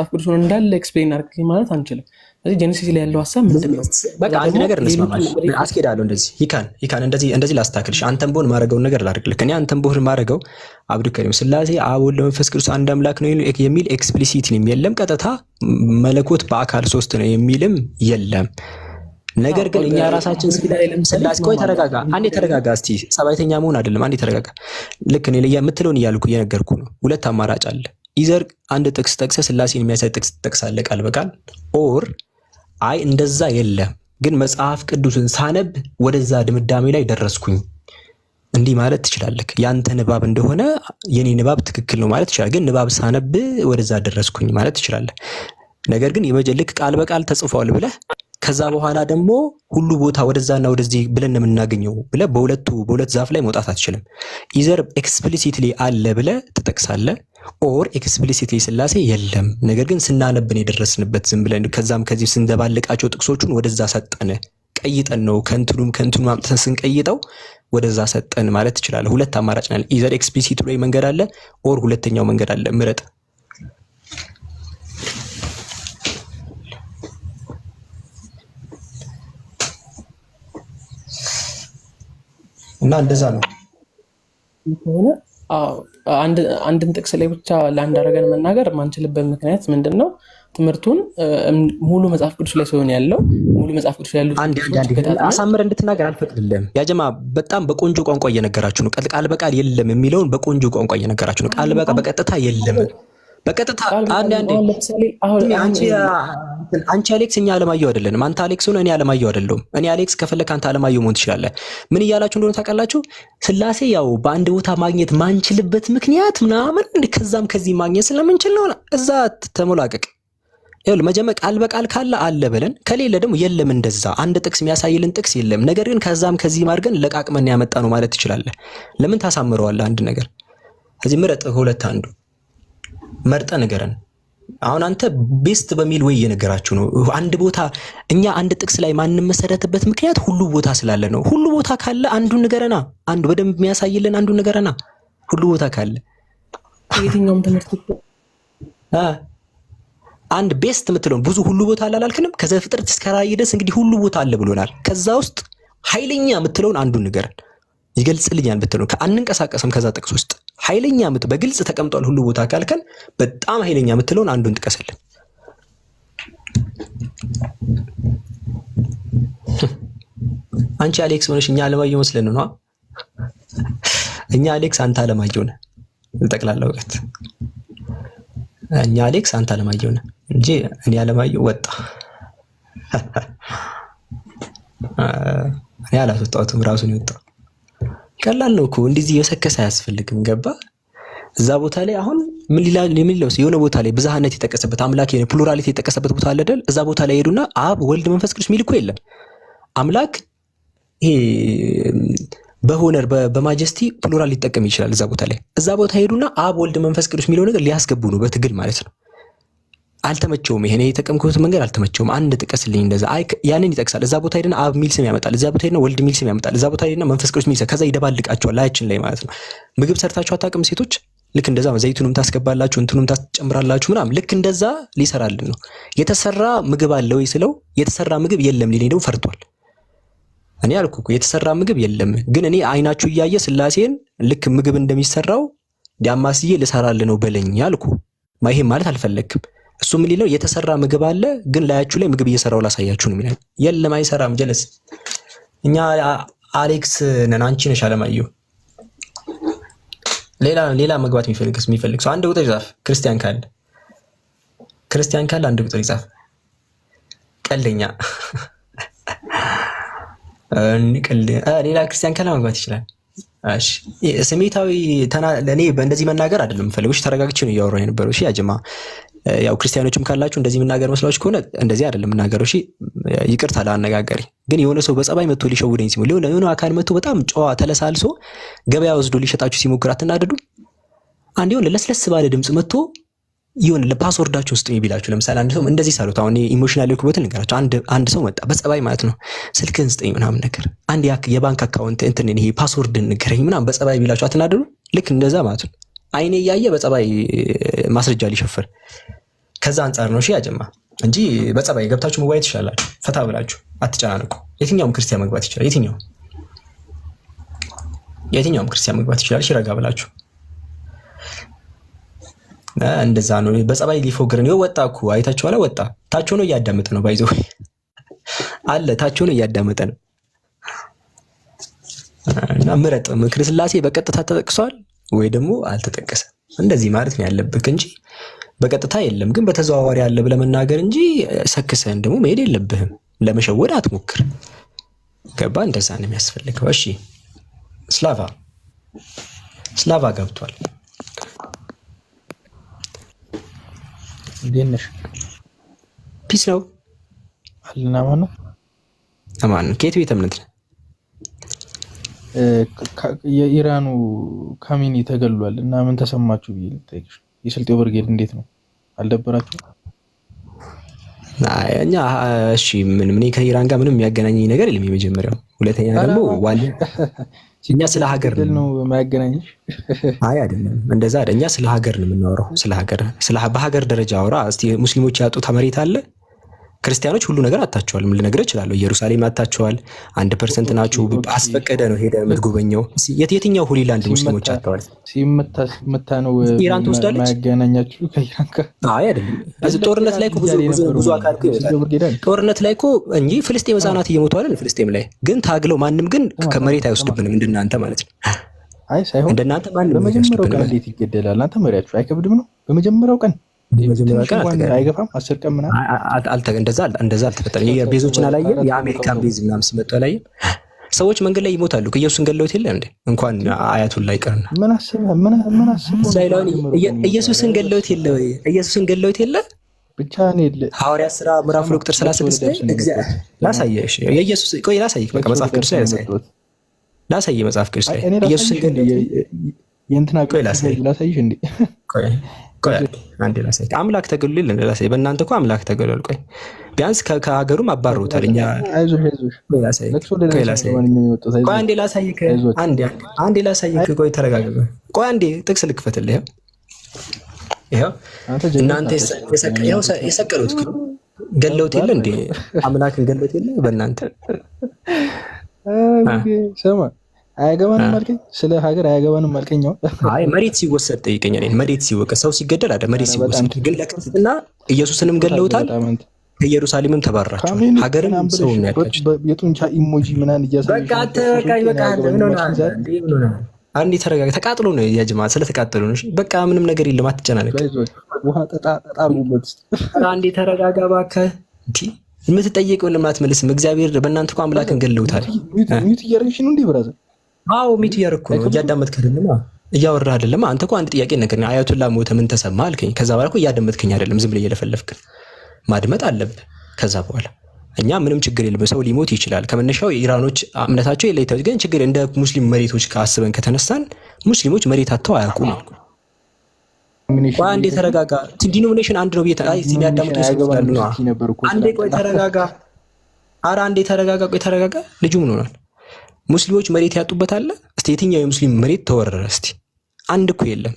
ቅዱሱን እንዳለ ኤክስፕሌን አድርግልኝ ማለት አንችልም። ስለዚህ ጄኔሲስ ላይ ያለው ሐሳብ ምንድነው? በቃ አንድ ነገር እንስማማለን። አስኬዳለሁ እንደዚህ ይካን እንደዚህ ላስታክልሽ። አንተም ቦን ማረገውን ነገር ላድርግልህ። እኔ አንተም ቦን ማረገው አብዱከሪም ስላሴ አብ ወልድ መንፈስ ቅዱስ አንድ አምላክ ነው የሚል ኤክስፕሊሲት ነው የለም። ቀጥታ መለኮት በአካል ሶስት ነው የሚልም የለም። ነገር ግን እኛ ራሳችን ስላሴ ቆይ ተረጋጋ፣ አንዴ ተረጋጋ። እስቲ ሰባይተኛ መሆን አይደለም፣ አንዴ ተረጋጋ። ልክ እኔ የምትለውን እየነገርኩ ነው። ሁለት አማራጭ አለ። ኢዘር አንድ ጥቅስ ጠቅሰህ ስላሴን የሚያሳይ ጥቅስ ትጠቅሳለህ ቃል በቃል ኦር አይ እንደዛ የለም ግን መጽሐፍ ቅዱስን ሳነብ ወደዛ ድምዳሜ ላይ ደረስኩኝ እንዲህ ማለት ትችላለህ። ያንተ ንባብ እንደሆነ የኔ ንባብ ትክክል ነው ማለት ትችላለህ። ግን ንባብ ሳነብ ወደዛ ደረስኩኝ ማለት ትችላለህ። ነገር ግን የመጀልክ ቃል በቃል ተጽፏል ብለህ ከዛ በኋላ ደግሞ ሁሉ ቦታ ወደዛና ወደዚህ ብለን የምናገኘው ብለህ በሁለት ዛፍ ላይ መውጣት አትችልም። ኢዘር ኤክስፕሊሲትሊ አለ ብለህ ትጠቅሳለህ ኦር ኤክስፕሊሲትሊ ስላሴ የለም ነገር ግን ስናነብን የደረስንበት ዝም ብለን ከዛም ከዚህ ስንደባልቃቸው ጥቅሶቹን ወደዛ ሰጠን ቀይጠን ነው ከንቱንም አምጥተን ስንቀይጠው ወደዛ ሰጠን ማለት ትችላለህ። ሁለት አማራጭ ነው። ኢዘር ኤክስፕሊሲት ላይ መንገድ አለ ኦር ሁለተኛው መንገድ አለ። ምረጥ። እና እንደዛ ነው ሆነ። አንድን ጥቅስ ላይ ብቻ ለአንድ አረገን መናገር ማንችልበት ምክንያት ምንድነው? ትምህርቱን ሙሉ መጽሐፍ ቅዱስ ላይ ሲሆን ያለው ሙሉ መጽሐፍ ቅዱስ ላይ ያለው አሳምር እንድትናገር አልፈቅድልህም። ያጀማ በጣም በቆንጆ ቋንቋ እየነገራችሁ ነው። ቃል በቃል የለም የሚለውን በቆንጆ ቋንቋ እየነገራችሁ ነው። ቃል በቃል በቀጥታ የለም በቀጥታ አንዴ አንቺ አሌክስ እኛ አለማየሁ አይደለንም። አንተ አሌክስ ሆነ እኔ አለማየሁ አይደለሁም። እኔ አሌክስ ከፈለክ አንተ አለማየሁ መሆን ትችላለህ። ምን እያላችሁ እንደሆነ ታውቃላችሁ? ስላሴ ያው በአንድ ቦታ ማግኘት ማንችልበት ምክንያት ምናምን ከዛም ከዚህ ማግኘት ስለምንችል ነው። እዛ ተሞላቀቅ። ይኸውልህ መጀመሪያ ቃል በቃል ካለ አለ በለን፣ ከሌለ ደግሞ የለም። እንደዛ አንድ ጥቅስ የሚያሳይልን ጥቅስ የለም። ነገር ግን ከዛም ከዚህ ማድርገን ለቃቅመን ያመጣ ነው ማለት ትችላለህ። ለምን ታሳምረዋለህ? አንድ ነገር እዚህ ምረጥ፣ ሁለት አንዱ መርጠ ነገረን። አሁን አንተ ቤስት በሚል ወይ እየነገራችሁ ነው። አንድ ቦታ እኛ አንድ ጥቅስ ላይ ማንም መሰረትበት ምክንያት ሁሉ ቦታ ስላለ ነው። ሁሉ ቦታ ካለ አንዱን ንገረና፣ አንዱ በደንብ የሚያሳይልን አንዱን ንገረና። ሁሉ ቦታ ካለ የትኛውም ትምህርት አንድ ቤስት የምትለውን ብዙ ሁሉ ቦታ አለ አላልክንም? ከዘፍጥረት እስከ ራእይ ድረስ እንግዲህ ሁሉ ቦታ አለ ብሎናል። ከዛ ውስጥ ኃይለኛ የምትለውን አንዱን ንገረን፣ ይገልጽልኛል ብትለው አንንቀሳቀስም። ከዛ ጥቅስ ውስጥ ኃይለኛ በግልጽ ተቀምጧል ሁሉ ቦታ ካልከን በጣም ኃይለኛ የምትለውን አንዱን ጥቀስልን። አንቺ አሌክስ ሆነሽ እኛ አለማየሁ መስለን ነው። እኛ አሌክስ አንተ አለማየሁ ነህ። ጠቅላላ እውቀት እኛ አሌክስ አንተ አለማየሁ ነህ እንጂ እኔ አለማየሁ ወጣ እኔ አላስወጣሁትም፣ ራሱን ይወጣው። ቀላል ነው እኮ እንደዚህ የሰከሰ አያስፈልግም። ገባ? እዛ ቦታ ላይ አሁን ምን ይላል? የሆነ ቦታ ላይ ብዝሃነት የተጠቀሰበት አምላክ ፕሉራሊቲ የተጠቀሰበት ቦታ አለ አይደል? እዛ ቦታ ላይ ሄዱና አብ ወልድ መንፈስ ቅዱስ ሚል እኮ የለም። አምላክ ይሄ በሆነር በማጀስቲ ፕሉራል ሊጠቀም ይችላል። እዛ ቦታ ላይ ሄዱና አብ ወልድ መንፈስ ቅዱስ የሚለው ነገር ሊያስገቡ ነው በትግል ማለት ነው። አልተመቸውም። ይሄ የተጠቀምኩት መንገድ አልተመቸውም። አንድ ጥቀስልኝ እንደዛ። አይ ያንን ይጠቅሳል። እዛ ቦታ ሄደና አብ ሚል ስም ያመጣል። እዛ ቦታ ሄደና ወልድ ሚል ስም ያመጣል። እዛ ቦታ ሄደና መንፈስ ቅዱስ ሚል ስም፣ ከዛ ይደባልቃቸዋል ላያችን ላይ ማለት ነው። ምግብ ሰርታችሁ አታውቅም ሴቶች? ልክ እንደዛ ዘይቱንም ታስገባላችሁ እንትኑም ታስጨምራላችሁ ምናምን። ልክ እንደዛ ሊሰራልን ነው። የተሰራ ምግብ አለ ወይ ስለው የተሰራ ምግብ የለም ሊለኝ ደግሞ ፈርቷል። እኔ አልኩ እኮ የተሰራ ምግብ የለም፣ ግን እኔ አይናችሁ እያየ ስላሴን ልክ ምግብ እንደሚሰራው ዲያማስዬ ልሰራልህ ነው በለኝ አልኩ። ይሄን ማለት አልፈለግም። እሱ ምን ሊለው የተሰራ ምግብ አለ ግን ላያችሁ ላይ ምግብ እየሰራው ላሳያችሁ ነው የሚለው። የለም አይሰራም። ጀለስ እኛ አሌክስ ነን፣ አንቺ ነሽ አለማየሁ። ሌላ መግባት የሚፈልግ ሰው አንድ ቁጥር ይጻፍ። ክርስቲያን ካለ አንድ ቁጥር ይጻፍ። ቀልደኛ ሌላ ክርስቲያን ካለ መግባት ይችላል። እሺ ስሜታዊ ለኔ በእንደዚህ መናገር አይደለም የምፈልገው። እሺ ተረጋግቼ ነው እያወራሁ የነበረው። እሺ ያጀማ ያው ክርስቲያኖችም ካላችሁ እንደዚህ መናገር መስላችሁ ከሆነ እንደዚህ አይደለም የምናገረው። እሺ ይቅርታ ለአነጋገሬ። ግን የሆነ ሰው በጸባይ መጥቶ ሊሸውደኝ ሲሞክር የሆነ አካል መጥቶ በጣም ጨዋ ተለሳልሶ ገበያ ወስዶ ሊሸጣችሁ ሲሞክር አትናደዱ? አንድ የሆነ ለስለስ ባለ ድምጽ መጥቶ የሆነ ለፓስወርዳችሁ ውስጥ ቢላችሁ፣ ለምሳሌ አንድ ሰው እንደዚህ ሳሉት፣ አሁን ኢሞሽናል የኩበትን ንገራችሁ። አንድ ሰው መጣ በጸባይ ማለት ነው፣ ስልክህን ስጠኝ ምናምን ነገር፣ አንድ የባንክ አካውንት እንትን ይሄ ፓስወርድ ንገረኝ ምናምን በጸባይ ቢላችሁ አትናደዱ? ልክ እንደዛ ማለት ነው። አይኔ እያየ በጸባይ ማስረጃ ሊሸፍር ከዛ አንጻር ነው። እሺ ያጀማ እንጂ በጸባይ ገብታችሁ መዋየት ትችላላችሁ። ፈታ ብላችሁ አትጨናነቁ። የትኛውም ክርስቲያን መግባት ይችላል። የትኛውም ክርስቲያን መግባት ይችላል። እሺ ረጋ ብላችሁ እንደዛ ነው። በጸባይ ሊፎግረን ወጣ እኮ አይታችኋል። ወጣ ታች ሆኖ እያዳመጠ ነው። ባይዘው አለ ታች ሆኖ እያዳመጠ ነው። እና ምረጥ። ምክረ ሥላሴ በቀጥታ ተጠቅሷል ወይ ደግሞ አልተጠቀሰም? እንደዚህ ማለት ነው ያለብህ እንጂ በቀጥታ የለም። ግን በተዘዋዋሪ አለ ብለህ መናገር እንጂ ሰክሰን ደግሞ መሄድ የለብህም። ለመሸወድ አትሞክር። ገባ? እንደዛ ነው የሚያስፈልገው። እሺ ስላቫ ገብቷል። እንዴነሽ? ፒስ ነው አለና ማነው? አማን ከየት ቤተ እምነት ነው? የኢራኑ ካሚኒ ተገሏል እና ምን ተሰማችሁ ብዬ ልጠይቅሽ። የስልጤው ብርጌድ እንዴት ነው? አልደበራችሁ? እኛ እሺ ምን ከኢራን ጋር ምንም የሚያገናኘኝ ነገር የለም። የመጀመሪያው ሁለተኛ ደግሞ እኛ ስለ ሀገር ነው የሚያገናኝሽ። አይ አይደለም እንደዛ አይደል። እኛ ስለ ሀገር ነው የምናወራው። በሀገር ደረጃ አውራ እስቲ። ሙስሊሞች ያጡት መሬት አለ። ክርስቲያኖች ሁሉ ነገር አጣቸዋል። ምን ልነግርህ እችላለሁ። ኢየሩሳሌም አጣቸዋል። 1% ናችሁ። አስፈቀደ ነው ሄደ የምትጎበኘው። የትኛው ሆሊላንድ ሙስሊሞች አጣዋል? ሲመታ ነው ኢራን ትወስዳለች። ማያገናኛችሁ ከኢራን ጋር? አይ አይደለም። እዚህ ጦርነት ላይ ብዙ አካል ጦርነት ላይ እኮ እንጂ ፍልስጤም ህፃናት እየሞቱ አይደል? ፍልስጤም ላይ ግን ታግለው ማንም ግን ከመሬት አይወስድብንም እንደናንተ ማለት ነው። አይ ሳይሆን እንደናንተ ማንም በመጀመሪያው ቀን እንዴት ይገደላል? አንተ መሪያችሁ አይከብድም ነው? በመጀመሪያው ቀን አይገፋም? 10 ቀን ምናምን እንደዛ አልተፈጠረም። የቤዞችን አላየም? የአሜሪካን ቤዝ ምናምን ሲመጡ አላየም? ሰዎች መንገድ ላይ ይሞታሉ። ኢየሱስን ገለውት የለ እንዴ? እንኳን አያቱን ላይ ቀርና ምን አስበህ እስራኤላውያን ኢየሱስን ገለውት የለ ወይ? ኢየሱስን ገለውት የለ ብቻ ነው የለ። ሐዋርያት ሥራ ምዕራፍ ቁጥር 36 ላይ እግዚአብሔር ላሳየሽ። የኢየሱስ ቆይ ላሳይክ። በቃ መጽሐፍ ቅዱስ ላይ ላሳይ መጽሐፍ ቅዱስ ላይ ኢየሱስን ገለውት የእንትና ቆይ ላሳይሽ እንዴ? ቆይ አንዴ ላሳይ። አምላክ ተገሏል ላሳይ። በእናንተ እኮ አምላክ ተገሏል። ቆይ ቢያንስ ከሀገሩም አባሩታል። እኛ አይዞህ ቆይ ላሳይ። ቆይ አንዴ ላሳይክ። አንዴ ላሳይክ። ቆይ ተረጋጋ። ቆይ አንዴ ጥቅስ ልክፈትልህ። ይሄው እናንተ የሰቀሉት ገለውት የለ እንዴ? አምላክን ገለውት የለ በእናንተ ሰማ አያገባንም አልከኝ። ስለ ሀገር አያገባንም አልከኝ። አይ መሬት ሲወሰድ ጠይቀኛል። መሬት ሲወቀስ ሰው ሲገደል አይደል? መሬት ሲወሰድ ግን ለክርስትና ኢየሱስንም ገለውታል። ከኢየሩሳሌምም ተባረራችሁ። ሀገርም ሰው ነው ያላችሁ። የጡንቻ ኢሞጂ ምናምን እያሳየሽ በቃ አንዴ ተረጋጋ። ተቃጥሎ ነው ያጅማ ስለተቃጠሉ ነው። በቃ ምንም ነገር የለም። አትጨናነቅ። ውሃ ጠጣ አርጉበት። አንዴ ተረጋጋ እባክህ። እንዴ የምትጠይቀው ለምን አትመልስም? እግዚአብሔር በእናንተ እኮ አምላክን ገለውታል። ሚት እያደረግሽ ነው እንዴ ብራዘር? አዎ ሚቱ እያደረኩ ነው። እያዳመጥክ አይደለም? እያወራህ አይደለም? አንተ እኮ አንድ ጥያቄ ነገርኩህ። አያቱላ ሞተ ምን ተሰማ አልከኝ። ከዛ በኋላ እኮ እያዳመጥከኝ አይደለም። ዝም ብለህ እየለፈለፍክ ማድመጥ አለብህ። ከዛ በኋላ እኛ ምንም ችግር የለም። ሰው ሊሞት ይችላል። ከመነሻው የኢራኖች እምነታቸው የለይተው ግን ችግር እንደ ሙስሊም መሬቶች ካስበን ከተነሳን ሙስሊሞች መሬት አጥተው አያውቁም። አንዴ ተረጋጋ። ዲኖሚኔሽን አንድ ነው ብዬ እዚህ ሊያዳምጡ ይችላሉ ነው። አንዴ ቆይ ተረጋጋ። ኧረ አንዴ ተረጋጋ። ቆይ ተረጋጋ። ልጁ ምን ሆኗል? ሙስሊሞች መሬት ያጡበት አለ? እስቲ የትኛው የሙስሊም መሬት ተወረረ? እስቲ አንድ እኮ የለም።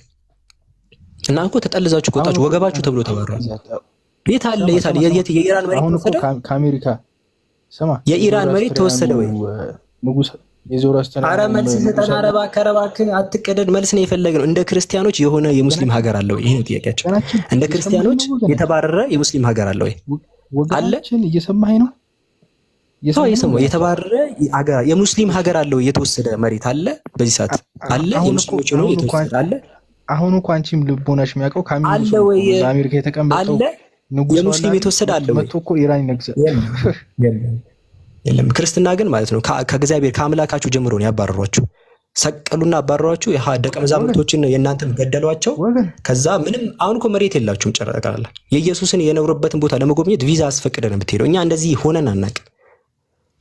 እና እኮ ተጠልዛችሁ ቆጣችሁ ወገባችሁ ተብሎ ተባረረ። የት አለ? የኢራን መሬት ተወሰደ? ከአሜሪካ ስማ፣ የኢራን መሬት ተወሰደ ወይ? ንጉስ የዞራስተና ኧረ መልስ ሰጠን። ኧረ እባክህ አትቀደድ። መልስ ነው የፈለግነው። እንደ ክርስቲያኖች የሆነ የሙስሊም ሀገር አለ ወይ? ይሄ ነው ጥያቄያችን። እንደ ክርስቲያኖች የተባረረ የሙስሊም ሀገር አለ ወይ? አለ? እየሰማኸኝ ነው? የተባረረ የሙስሊም ሀገር አለው የተወሰደ መሬት አለ በዚህ ሰዓት አለ የሙስሊሞች ነው የተወሰደ አለ። አሁን እኮ አንቺም ልቦናሽ የሚያውቀው ካሚሉ አሜሪካ የተቀመጠው ንጉስ የሙስሊም የተወሰደ አለ መጥቶ እኮ ኢራን ይነግዛል። የለም ክርስትና ግን ማለት ነው ከእግዚአብሔር ከአምላካችሁ ጀምሮ ነው ያባረሯችሁ። ሰቀሉና አባረሯችሁ። ደቀ መዛሙርቶችን የእናንተም ገደሏቸው። ከዛ ምንም አሁን እኮ መሬት የላችሁም ጨረቃላ። የኢየሱስን የኖረበትን ቦታ ለመጎብኘት ቪዛ አስፈቅደን የምትሄደው። እኛ እንደዚህ ሆነን አናውቅም።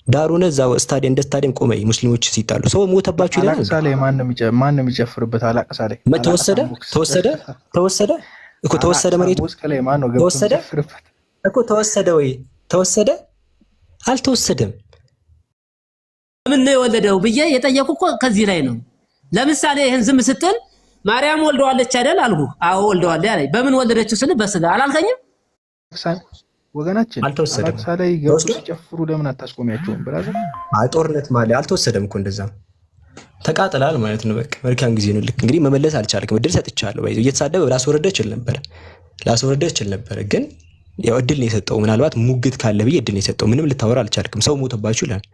ዳሩነ እዛው ስታዲየም እንደ ስታዲየም ቆመ ሙስሊሞች ሲጣሉ ሰው ሞተባችሁ ይላል። አላቅሳ ላይ ማን ነው የሚጨፍርበት? አላቅሳ ላይ ተወሰደ እኮ ተወሰደ። መሬቱ ተወሰደ እኮ ተወሰደ። ወይ ተወሰደ? አልተወሰደም። ምን ነው የወለደው ብዬ የጠየቁ እኮ ከዚህ ላይ ነው። ለምሳሌ ይሄን ዝም ስትል ማርያም ወልደዋለች አይደል አልኩ። አዎ ወልደዋለች አለኝ። በምን ወለደችው ስል በስጋ አላልከኝም? ወገናችን አልተወሰደም። ሳላይ ገብቶ ሲጨፍሩ ለምን አታስቆሚያቸውም? ብራዘር ጦርነት ማለት አልተወሰደም እኮ እንደዛ ተቃጥላል ማለት ነው። በቃ መልካም ጊዜ ነው። ልክ እንግዲህ መመለስ አልቻልክም። እድል ሰጥቻለሁ። ባይዘው እየተሳደበ ላስወረደ እችል ነበር ግን ያው እድል ነው የሰጠው። ምናልባት ሙግት ካለ ብዬ እድል ነው የሰጠው። ምንም ልታወራ አልቻልክም። ሰው ሞተባችሁ ይላል።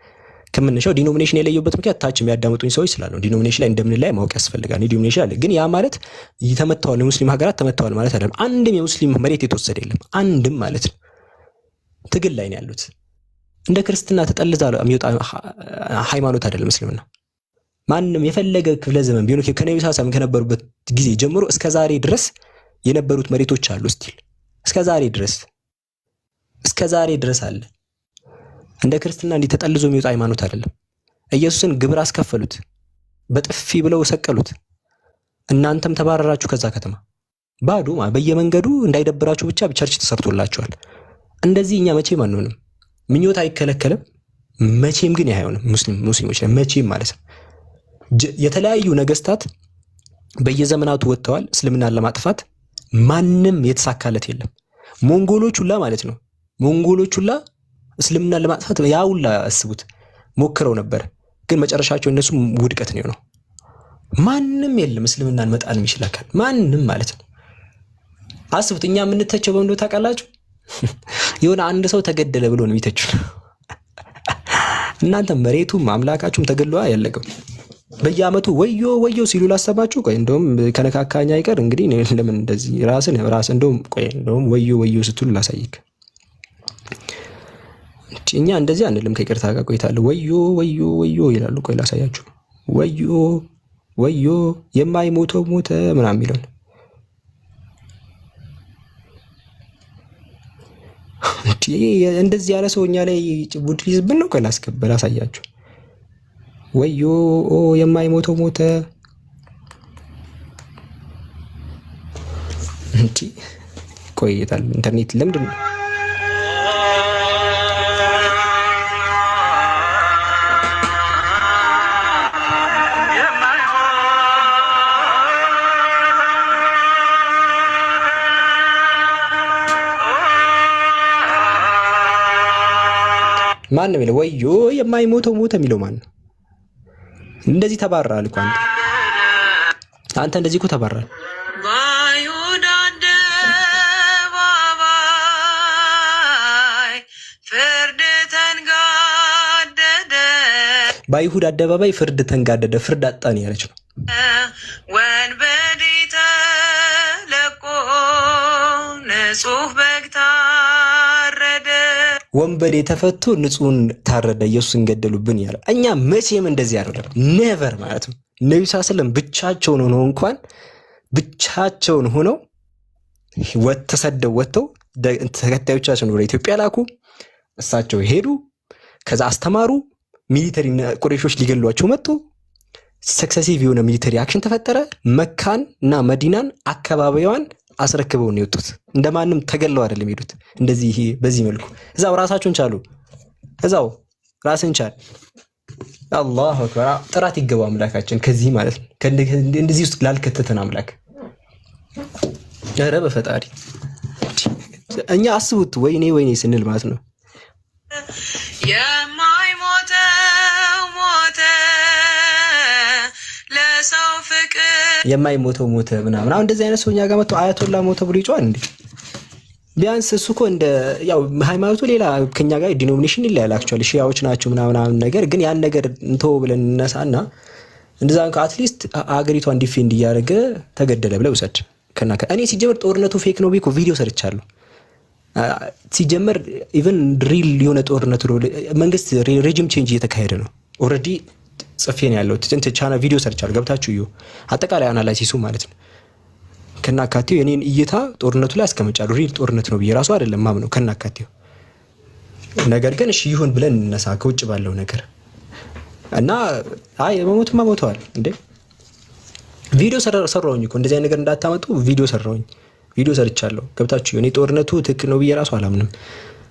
ከመነሻው ዲኖሚኔሽን የለየበት ምክንያት ታች የሚያዳምጡኝ ሰዎች ስላሉ ዲኖሚኔሽን ላይ እንደምን ላይ ማወቅ ያስፈልጋል። ዲኖሚኔሽን አለ ግን ያ ማለት ይተመታዋል የሙስሊም ሀገራት ተመታዋል ማለት አይደለም። አንድም የሙስሊም መሬት የተወሰደ የለም። አንድም ማለት ነው። ትግል ላይ ነው ያሉት። እንደ ክርስትና ተጠልዛ የሚወጣ ሃይማኖት አይደለም እስልምና። ማንም የፈለገ ክፍለ ዘመን ቢሆን ከነብዩ ሰለላሁ ከነበሩበት ጊዜ ጀምሮ እስከ ዛሬ ድረስ የነበሩት መሬቶች አሉ። ስቲል እስከ ዛሬ ድረስ አለ። እንደ ክርስትና እንዲህ ተጠልዞ የሚወጣ ሃይማኖት አይደለም። ኢየሱስን ግብር አስከፈሉት፣ በጥፊ ብለው ሰቀሉት። እናንተም ተባረራችሁ ከዛ ከተማ ባዶ በየመንገዱ እንዳይደብራችሁ ብቻ ቸርች ተሰርቶላችኋል። እንደዚህ እኛ መቼም አንሆንም። ምኞት አይከለከልም። መቼም ግን አይሆንም። ሙስሊሞች መቼም ማለት ነው። የተለያዩ ነገስታት በየዘመናቱ ወጥተዋል እስልምናን ለማጥፋት። ማንም የተሳካለት የለም። ሞንጎሎች ሁላ ማለት ነው። ሞንጎሎች ሁላ እስልምናን ለማጥፋት ያውላ አስቡት ሞክረው ነበር፣ ግን መጨረሻቸው እነሱ ውድቀት ነው። ማንም የለም እስልምናን መጣል የሚችል አካል ማንም ማለት ነው። አስቡት። እኛ የምንተቸው በእንዶ ታውቃላችሁ? የሆነ አንድ ሰው ተገደለ ብሎ ነው የሚተቹ። እናንተ መሬቱም አምላካችሁም ተገለዋ ያለቀው በየአመቱ ወዮ ሲሉ ላሰባችሁ። ቆይ እንደውም ከነካካኛ አይቀር እንግዲህ ለምን እንደዚህ ራስ እንደውም ወዮ ስትሉ ላሳይክ። እኛ እንደዚህ አንልም። ከይቅርታ ጋር ቆይታለሁ። ወዮ ይላሉ። ቆይ ላሳያችሁ። ወዮ የማይሞተው ሞተ ምናምን የሚለውን እንደዚህ ያለ ሰው እኛ ላይ ቡድን ይዝብን ነው። ቆይ ላሳያችሁ። ወዮ የማይሞተው ሞተ። ቆይታል ኢንተርኔት ለምንድን ነው? ማን ነው የሚለው? ወዮ የማይሞተው ሞተ የሚለው ማን ነው? እንደዚህ ተባረራል እኮ አንተ እንደዚህ እኮ ተባረራል። በአይሁድ አደባባይ ፍርድ ተንጋደደ። ፍርድ አጣን ያለች ነው። ወንበዴ ተለቆ ንጹህ በግ ታረደ። ወንበዴ ተፈቶ ንጹህን ታረደ። ኢየሱስን ገደሉብን ያለ እኛ መቼም እንደዚህ አይደለም። ኔቨር ማለት ነው። ነብዩ ሰለላሁ ብቻቸውን ሆነው ተሰደው ወጥተው ተከታዮቻቸውን ወደ ኢትዮጵያ ላኩ። እሳቸው ሄዱ። ከዛ አስተማሩ። ሚሊተሪ ቁረይሾች ሊገሏቸው መጡ። ሰክሰሲቭ የሆነ ሚሊተሪ አክሽን ተፈጠረ። መካን እና መዲናን አካባቢዋን አስረክበው ነው የወጡት። እንደማንም ተገለው አይደለም ሄዱት። እንደዚህ በዚህ መልኩ እዛው ራሳቸውን ቻሉ። እዛው ራስን ቻል። አላሁ አክበር። ጥራት ይገባው አምላካችን ከዚህ ማለት ነው። እንደዚህ ውስጥ ላልከተተን አምላክ ኧረ በፈጣሪ እኛ አስቡት። ወይኔ ስንል ማለት ነው የማይሞተው ሞተ ምናምን። አሁን እንደዚህ አይነት ሰው እኛ ጋር መጥቶ አያቶላ ሞተ ብሎ ይጮሃል እንዴ? ቢያንስ እሱ እኮ እንደ ያው ሃይማኖቱ ሌላ ከኛ ጋር ዲኖሚኔሽን ይለያል። አክቹአሊ ሺያዎች ናቸው ምናምን ነገር ግን ያን ነገር እንተው ብለን እነሳና እንደዛ አትሊስት አገሪቷን ዲፌንድ እያደረገ ተገደለ ብለው ውሰድ። እኔ ሲጀመር ጦርነቱ ፌክ ነው ቢኮ ቪዲዮ ሰርቻለሁ። ሲጀመር ኢቨን ሪል የሆነ ጦርነቱ መንግስት ሬጂም ቼንጅ እየተካሄደ ነው። ኦልሬዲ ጽፌ ነው ያለው ቻና ቪዲዮ ሰርቻለሁ። ገብታችሁ እዩ። አጠቃላይ አናላይሲሱ ማለት ነው። ከናካቴው የኔን እይታ ጦርነቱ ላይ አስቀምጫለሁ። ሪል ጦርነት ነው ብዬ ራሱ አይደለም ማምነው ከናካቴው። ነገር ግን እሺ ይሁን ብለን እንነሳ ከውጭ ባለው ነገር እና አይ መሞትማ ሞተዋል እንዴ። ቪዲዮ ሰራውኝ እኮ እንደዚህ አይነት ነገር እንዳታመጡ ቪዲዮ ሰራውኝ። ቪዲዮ ሰርቻለሁ። ገብታችሁ እኔ ጦርነቱ ትክክል ነው ብዬ ራሱ አላምንም።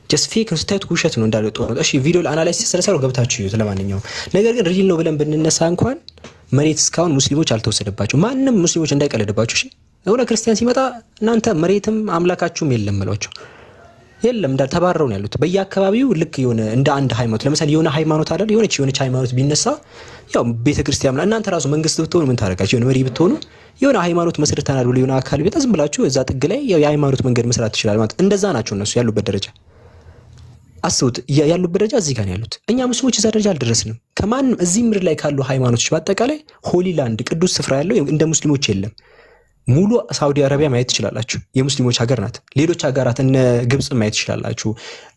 ጀስት ፌክ ነው ስታዩት ውሸት ነው እንዳለ ጦርነቱ። እሺ ቪዲዮ አናላይሲስ ስለሰራው ገብታችሁ እዩ። ለማንኛውም ነገር ግን ሪል ነው ብለን ብንነሳ እንኳን መሬት እስካሁን ሙስሊሞች አልተወሰደባቸው። ማንም ሙስሊሞች እንዳይቀለድባችሁ እሺ። የሆነ ክርስቲያን ሲመጣ እናንተ መሬትም አምላካችሁም የለም ብሏቸው የለም እንዳል ተባረው ነው ያሉት። በየአካባቢው ልክ የሆነ እንደ አንድ ሃይማኖት ለምሳሌ የሆነ ሃይማኖት አይደል የሆነች ሃይማኖት ቢነሳ ያው ቤተክርስቲያን እናንተ ራሱ መንግስት ብትሆኑ ምን ታረጋችሁ? የሆነ መሪ ብትሆኑ የሆነ ሃይማኖት መስርተናል ብሎ የሆነ አካል ቢመጣ ዝም ብላችሁ እዛ ጥግ ላይ ያው የሃይማኖት መንገድ መስራት ይችላል ማለት እንደዛ ናቸው እነሱ ያሉበት ደረጃ። አስቡት ያሉበት ደረጃ እዚህ ጋር ነው ያሉት። እኛ ሙስሊሞች እዛ ደረጃ አልደረስንም። ከማንም እዚህ ምድር ላይ ካሉ ሃይማኖቶች በአጠቃላይ ሆሊላንድ ቅዱስ ስፍራ ያለው እንደ ሙስሊሞች የለም። ሙሉ ሳውዲ አረቢያ ማየት ትችላላችሁ፣ የሙስሊሞች ሀገር ናት። ሌሎች ሀገራት እነ ግብጽ ማየት ትችላላችሁ፣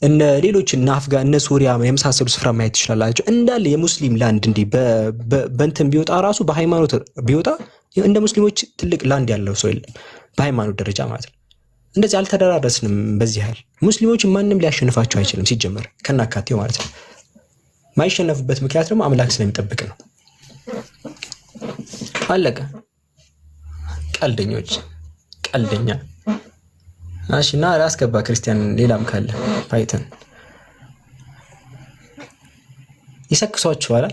እነ ሌሎች እነ አፍጋን እነ ሶሪያ የመሳሰሉ ስፍራ ማየት ትችላላችሁ። እንዳለ የሙስሊም ላንድ እንዲህ በእንትን ቢወጣ ራሱ በሃይማኖት ቢወጣ እንደ ሙስሊሞች ትልቅ ላንድ ያለው ሰው የለም በሃይማኖት ደረጃ ማለት ነው። እንደዚህ አልተደራረስንም። በዚህ ያህል ሙስሊሞች ማንም ሊያሸንፋቸው አይችልም ሲጀመር ከናካቴው ማለት ነው። ማይሸነፍበት ምክንያት ደግሞ አምላክ ስለሚጠብቅ ነው። አለቀ። ቀልደኞች ቀልደኛ። እሺ እና አስገባ ክርስቲያን ሌላም ካለ ፋይተን ይሰክሷችኋል።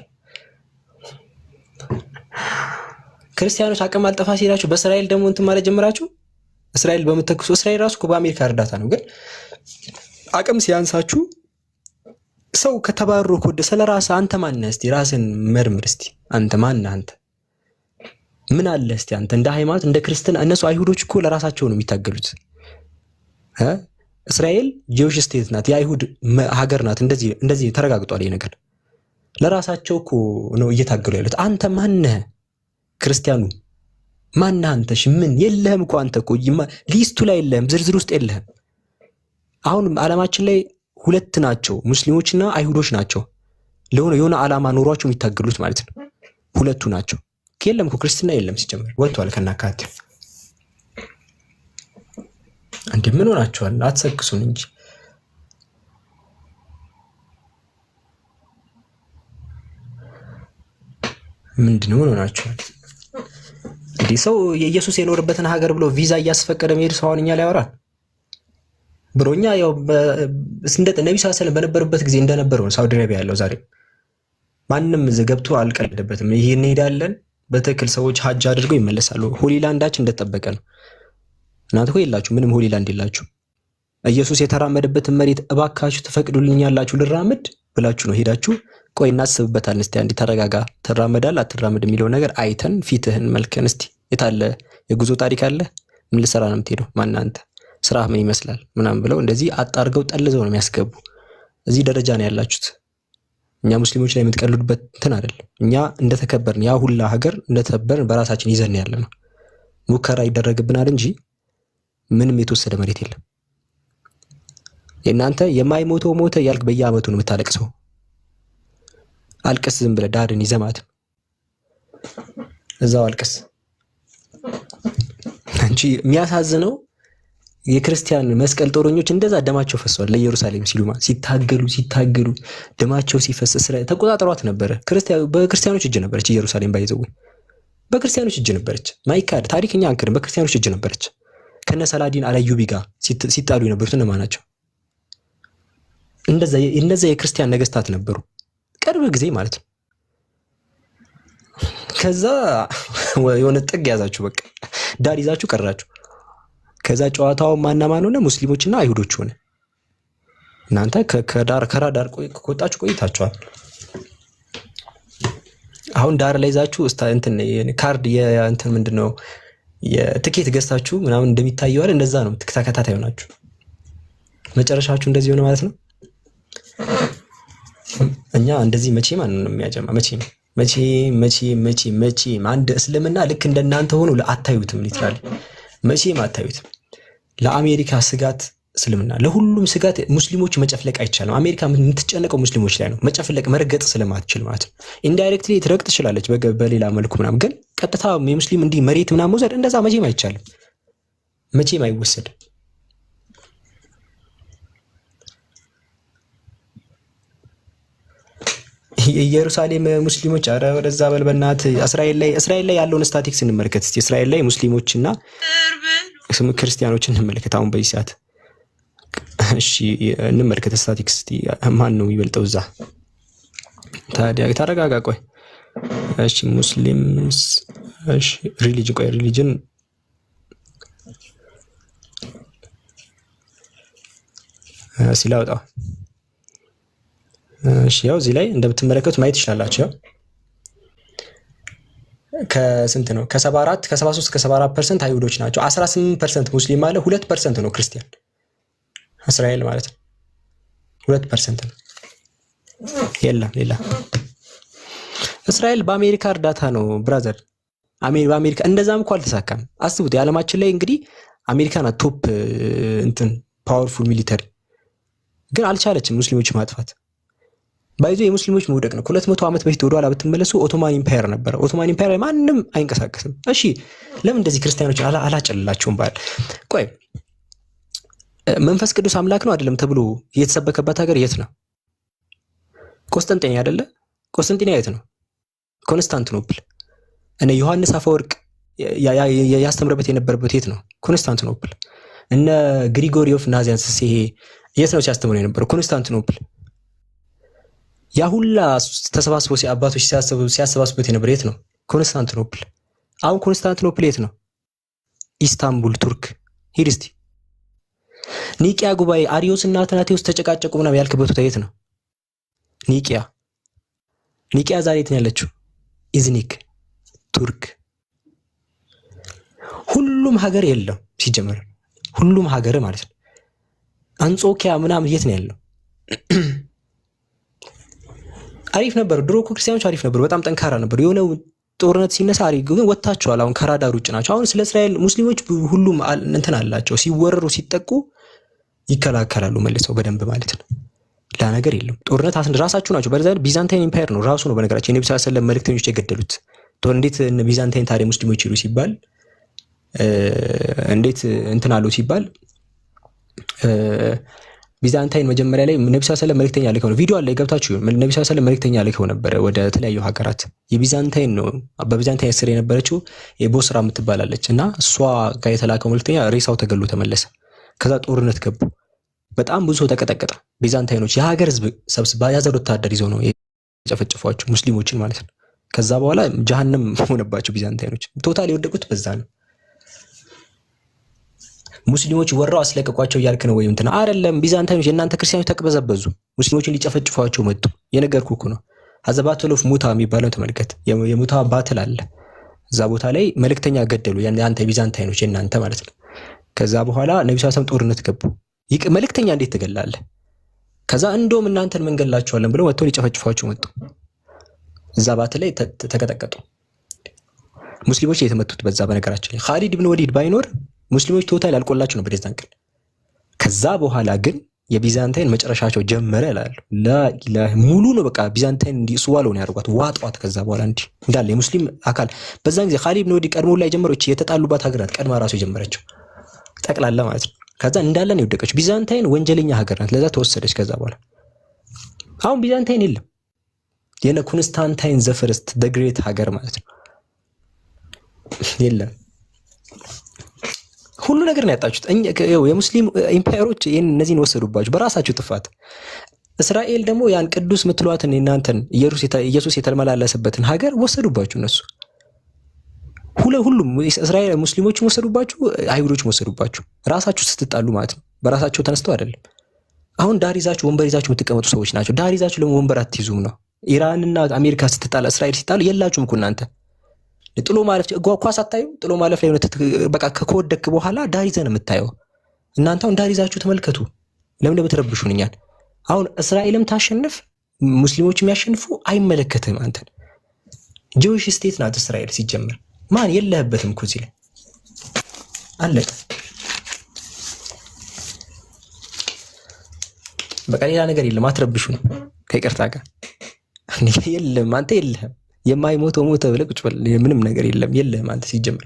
ክርስቲያኖች አቅም አልጠፋ ሲላችሁ በእስራኤል ደግሞ እንትን ማለት ጀምራችሁ እስራኤል በመተክሱ እስራኤል ራሱ በአሜሪካ እርዳታ ነው። ግን አቅም ሲያንሳችሁ ሰው ከተባረሩ ኮደ ስለራስ አንተ ማን ነህ? እስቲ ራስን መርምር። እስቲ አንተ ማን ነህ? አንተ ምን አለ? እስቲ አንተ እንደ ሃይማኖት እንደ ክርስትና እነሱ አይሁዶች እኮ ለራሳቸው ነው የሚታገሉት። እስራኤል ጂውሽ ስቴት ናት፣ የአይሁድ ሀገር ናት። እንደዚህ ተረጋግጧል። ይሄ ነገር ለራሳቸው እኮ ነው እየታገሉ ያሉት። አንተ ማን ነህ? ክርስቲያኑ ማን ነህ አንተ? ምን የለህም እኮ አንተ እኮ ሊስቱ ላይ የለህም፣ ዝርዝር ውስጥ የለህም። አሁን ዓለማችን ላይ ሁለት ናቸው፣ ሙስሊሞችና አይሁዶች ናቸው። የሆነ ዓላማ ኖሯቸው የሚታገሉት ማለት ነው። ሁለቱ ናቸው። የለም እኮ ክርስትና የለም ሲጀምር ወጥቷል ከናካቴው። አንዴ ምን ሆናችኋል? አትሰክሱን እንጂ ምንድነው ሆናችኋል? እንዴ ሰው የኢየሱስ የኖርበትን ሀገር ብሎ ቪዛ እያስፈቀደ መሄድ ሰው አሁን እኛ ላይ ያወራል ብሮኛ ያው እንደ ነብዩ ሰለላሁ ዐለይሂ ወሰለም በነበሩበት ጊዜ እንደነበረው ነው ሳውዲ አረቢያ ያለው ዛሬ ማንም ገብቶ አልቀለደበትም። ይሄ እንሄዳለን በትክክል ሰዎች ሀጅ አድርገው ይመለሳሉ። ሆሊላንዳችን እንደተጠበቀ ነው። እናንተ እኮ የላችሁ ምንም ሆሊላንድ የላችሁ። ኢየሱስ የተራመደበትን መሬት እባካችሁ ትፈቅዱልኛላችሁ ልራመድ ብላችሁ ነው ሄዳችሁ። ቆይ እናስብበታለን። እስቲ አንዴ ተረጋጋ። ትራመዳል አትራመድ የሚለው ነገር አይተን ፊትህን መልከን እስቲ የታለ የጉዞ ታሪክ አለ? ምን ልሰራ ነው የምትሄደው? ማን አንተ? ስራህ ምን ይመስላል? ምናምን ብለው እንደዚህ አጣርገው ጠልዘው ነው የሚያስገቡ። እዚህ ደረጃ ነው ያላችሁት። እኛ ሙስሊሞች ላይ የምትቀልዱበት እንትን አይደለም። እኛ እንደተከበርን ያ ሁላ ሀገር እንደተከበርን በራሳችን ይዘን ያለ ነው። ሙከራ ይደረግብናል እንጂ ምንም የተወሰደ መሬት የለም። የእናንተ የማይሞተው ሞተ ያልክ በየአመቱ ነው የምታለቅሰው። አልቅስ ዝም ብለህ ዳርን ይዘህ ማለት ነው። እዛው አልቅስ እንጂ። የሚያሳዝነው የክርስቲያን መስቀል ጦረኞች እንደዛ ደማቸው ፈሷል ለኢየሩሳሌም ሲሉ ሲታገሉ ደማቸው ሲፈስ እስራኤል ተቆጣጣሯት ነበረ። በክርስቲያኖች እጅ ነበረች ኢየሩሳሌም። ባይዘው በክርስቲያኖች እጅ ነበረች። ማይካድ ታሪክኛ አንከርም። በክርስቲያኖች እጅ ነበረች። ከነ ሰላዲን አልአዩቢ ጋር ሲጣሉ የነበሩት እነማን ናቸው? እንደዛ የክርስቲያን ነገስታት ነበሩ ቅርብ ጊዜ ማለት ነው። ከዛ የሆነ ጥግ ያዛችሁ፣ በቃ ዳር ይዛችሁ ቀራችሁ። ከዛ ጨዋታው ማና ማን ሆነ? ሙስሊሞችና አይሁዶች ሆነ። እናንተ ከራዳር ቆይታችሁ ቆይታችኋል። አሁን ዳር ላይ ይዛችሁ እንትን ካርድ የእንትን ምንድነው የትኬት ገዝታችሁ ምናምን እንደሚታየው አይደል? እንደዛ ነው ተከታታይ ሆናችሁ መጨረሻችሁ እንደዚህ ሆነ ማለት ነው። እኛ እንደዚህ መቼ ማን ነው የሚያጀማ? መቼ አንድ እስልምና ልክ እንደናንተ ሆኖ አታዩትም። ሊትራሊ መቼም አታዩትም። ለአሜሪካ ስጋት እስልምና፣ ለሁሉም ስጋት ሙስሊሞች መጨፍለቅ አይቻልም። አሜሪካ የምትጨነቀው ሙስሊሞች ላይ ነው። መጨፍለቅ መርገጥ ስለማትችል ማለት ነው። ኢንዳይሬክትሊ ትረግጥ ትችላለች በሌላ መልኩ ምናምን፣ ግን ቀጥታ የሙስሊም እንዲህ መሬት ምናምን መውሰድ እንደዛ መቼም አይቻልም። መቼም አይወሰድም። የኢየሩሳሌም ሙስሊሞች አረ ወደዛ በልበናት። እስራኤል ላይ ያለውን ስታቲክስ እንመልከት እስቲ። እስራኤል ላይ ሙስሊሞችና ክርስቲያኖችን እንመልከት አሁን በዚህ ሰዓት። እሺ እንመልከት ስታቲክስ እስቲ። ማን ነው የሚበልጠው እዛ? ታዲያ ተረጋጋ፣ ቆይ እሺ። ሙስሊምስ እሺ፣ ሪሊጅን ቆይ፣ ሪሊጅን ሲላውጣው እሺ፣ ያው እዚህ ላይ እንደምትመለከቱት ማየት ይችላልላችሁ። ከስንት ነው? ከ73 እስከ 74% አይሁዶች ናቸው። 18% ሙስሊም አለ፣ 2% ነው ክርስቲያን። እስራኤል ማለት ነው 2% ነው። የለም ሌላ። እስራኤል በአሜሪካ እርዳታ ነው ብራዘር። በአሜሪካ እንደዛም እኮ አልተሳካም። አስቡት፣ የዓለማችን ላይ እንግዲህ አሜሪካን ቶፕ እንትን ፓወርፉል ሚሊተሪ፣ ግን አልቻለችም ሙስሊሞች ማጥፋት። ባይዞ የሙስሊሞች መውደቅ ነው። ከ200 ዓመት በፊት ወደ ኋላ ብትመለሱ ኦቶማን ኢምፓየር ነበረ። ኦቶማን ኢምፓየር ላይ ማንም አይንቀሳቀስም። እሺ ለምን እንደዚህ ክርስቲያኖች አላጨልላቸውም? ባል ቆይ መንፈስ ቅዱስ አምላክ ነው አይደለም ተብሎ የተሰበከበት ሀገር የት ነው? ቆስጠንጤንያ አይደለ? ቆስጠንጤንያ የት ነው? ኮንስታንቲኖፕል። እነ ዮሐንስ አፈወርቅ ያስተምረበት የነበረበት የት ነው? ኮንስታንቲኖፕል። እነ ግሪጎሪ ኦፍ ናዚያንስ ይሄ የት ነው ሲያስተምሩ የነበረው? ኮንስታንቲኖፕል። ያ ሁላ ተሰባስበው አባቶች ሲያሰባስቡት የነበረ የት ነው? ኮንስታንቲኖፕል። አሁን ኮንስታንቲኖፕል የት ነው? ኢስታንቡል ቱርክ። ሂድ እስቲ። ኒቂያ ጉባኤ አሪዮስ እና አትናቴዎስ ተጨቃጨቁ ምናምን ያልክበት ቦታ የት ነው? ኒቂያ ዛሬ የት ነው ያለችው? ኢዝኒክ ቱርክ። ሁሉም ሀገር የለም ሲጀመር፣ ሁሉም ሀገር ማለት ነው። አንጾኪያ ምናምን የት ነው ያለው? አሪፍ ነበር ድሮ እኮ ክርስቲያኖች አሪፍ ነበሩ፣ በጣም ጠንካራ ነበሩ። የሆነ ጦርነት ሲነሳ አሪፍ ግን ወጣቸዋል። አሁን ከራዳር ውጭ ናቸው። አሁን ስለ እስራኤል ሙስሊሞች ሁሉም እንትን አላቸው። ሲወረሩ ሲጠቁ ይከላከላሉ መልሰው በደንብ ማለት ነው። ላ ነገር የለም። ጦርነት ራሳችሁ ናቸው። በዛ ቢዛንታይን ኢምፓየር ነው ራሱ ነው በነገራችን የነብዩ ሰለላሁ ዐለይሂ ወሰለም መልእክተኞች የገደሉት። እንዴት ቢዛንታይን ታዲያ ሙስሊሞች ይሉ ሲባል እንዴት እንትን አለው ሲባል ቢዛንታይን መጀመሪያ ላይ ነብዩ ሰለላሁ ዐለይሂ ወሰለም መልእክተኛ ልከው ነው። ቪዲዮ አለ ገብታችሁ ነብዩ ሰለላሁ ዐለይሂ ወሰለም መልእክተኛ ልከው ነበር ወደ ተለያዩ ሀገራት። የቢዛንታይን ነው በቢዛንታይን ስር የነበረችው የቦስራ የምትባላለች እና እሷ ጋር የተላከው መልእክተኛ ሬሳው ተገሎ ተመለሰ። ከዛ ጦርነት ገቡ። በጣም ብዙ ሰው ተቀጠቀጠ። ቢዛንታይኖች የሀገር ህዝብ ሰብስባ ያዘር ወታደር ይዘው ነው የጨፈጨፏቸው ሙስሊሞችን ማለት ነው። ከዛ በኋላ ጀሃነም ሆነባቸው ቢዛንታይኖች። ቶታል የወደቁት በዛ ነው። ሙስሊሞች ወራው አስለቀቋቸው እያልክ ነው ወይ እንትና? አይደለም። ቢዛንታይኖች የእናንተ ክርስቲያኖች ተቅበዘበዙ፣ ሙስሊሞችን ሊጨፈጭፏቸው መጡ። የነገርኩህ እኮ ነው። አዘባተሎፍ ሙታ የሚባለው ተመልከት። የሙታ ባትል አለ እዛ ቦታ ላይ መልእክተኛ ገደሉ። ያንተ ቢዛንታይኖች የእናንተ ማለት ነው። ከዛ በኋላ ነብዩ ሰለላሁ ዐለይሂ ወሰለም ጦርነት ገቡ። መልእክተኛ እንዴት ትገላለህ? ከዛ እንደውም እናንተን መንገላቸዋለን ብለው ወጥተው ሊጨፈጭፏቸው መጡ። እዛ ባት ላይ ተቀጠቀጡ ሙስሊሞች የተመቱት በዛ። በነገራችን ላይ ኻሊድ ኢብኑ ወሊድ ባይኖር ሙስሊሞች ቶታል ያልቆላቸው ነበር የዛን ቀን። ከዛ በኋላ ግን የቢዛንታይን መጨረሻቸው ጀመረ እላለሁ። ላኢላህ ሙሉ ነው በቃ ቢዛንታይን እንዲስዋለው ነው ያደርጓት፣ ዋጧት። ከዛ በኋላ እንዳለ የሙስሊም አካል በዛን ጊዜ ኻሊድ ኢብኑ ወሊድ ቀድሞ ላይ ጀመረች። የተጣሉባት ሀገራት ቀድማ ራሱ የጀመረችው ጠቅላላ ማለት ነው። ከዛ እንዳለ ነው የወደቀችው። ቢዛንታይን ወንጀለኛ ሀገር ናት፣ ለዛ ተወሰደች። ከዛ በኋላ አሁን ቢዛንታይን የለም። የነ ኮንስታንታይን ዘፈርስት ግሬት ሀገር ማለት ነው የለም። ሁሉ ነገር ነው ያጣችሁት። የሙስሊም ኢምፓየሮች እነዚህን ወሰዱባችሁ በራሳችሁ ጥፋት። እስራኤል ደግሞ ያን ቅዱስ ምትሏትን እናንተን ኢየሱስ የተመላለሰበትን ሀገር ወሰዱባችሁ እነሱ። ሁሉም እስራኤል ሙስሊሞችን ወሰዱባችሁ፣ አይሁዶችን ወሰዱባችሁ። ራሳችሁ ስትጣሉ ማለት ነው። በራሳቸው ተነስተው አይደለም። አሁን ዳር ይዛችሁ ወንበር ይዛችሁ የምትቀመጡ ሰዎች ናቸው። ዳር ይዛችሁ ለምን ወንበር አትይዙም ነው? ኢራንና አሜሪካ ስትጣላ እስራኤል ሲጣሉ የላችሁም እኮ እናንተ። ጥሎ ማለፍ ኳስ አታዩ? ጥሎ ማለፍ ላይ በቃ ከወደክ በኋላ ዳር ይዘን የምታየው እናንተ። አሁን ዳር ይዛችሁ ተመልከቱ። ለምን እንደምትረብሹን እኛን? አሁን እስራኤልም ታሸንፍ ሙስሊሞች የሚያሸንፉ አይመለከትም አንተን። ጂዊሽ ስቴት ናት እስራኤል ሲጀምር። ማን የለህበትም እኮ እዚህ ላይ አለቀ። በቃ ሌላ ነገር የለም። አትረብሹን ከይቅርታ ጋር የለም። አንተ የለህም። የማይሞተው ሞተ ብለህ ቁጭ በል። ምንም ነገር የለህም አንተ ሲጀምር።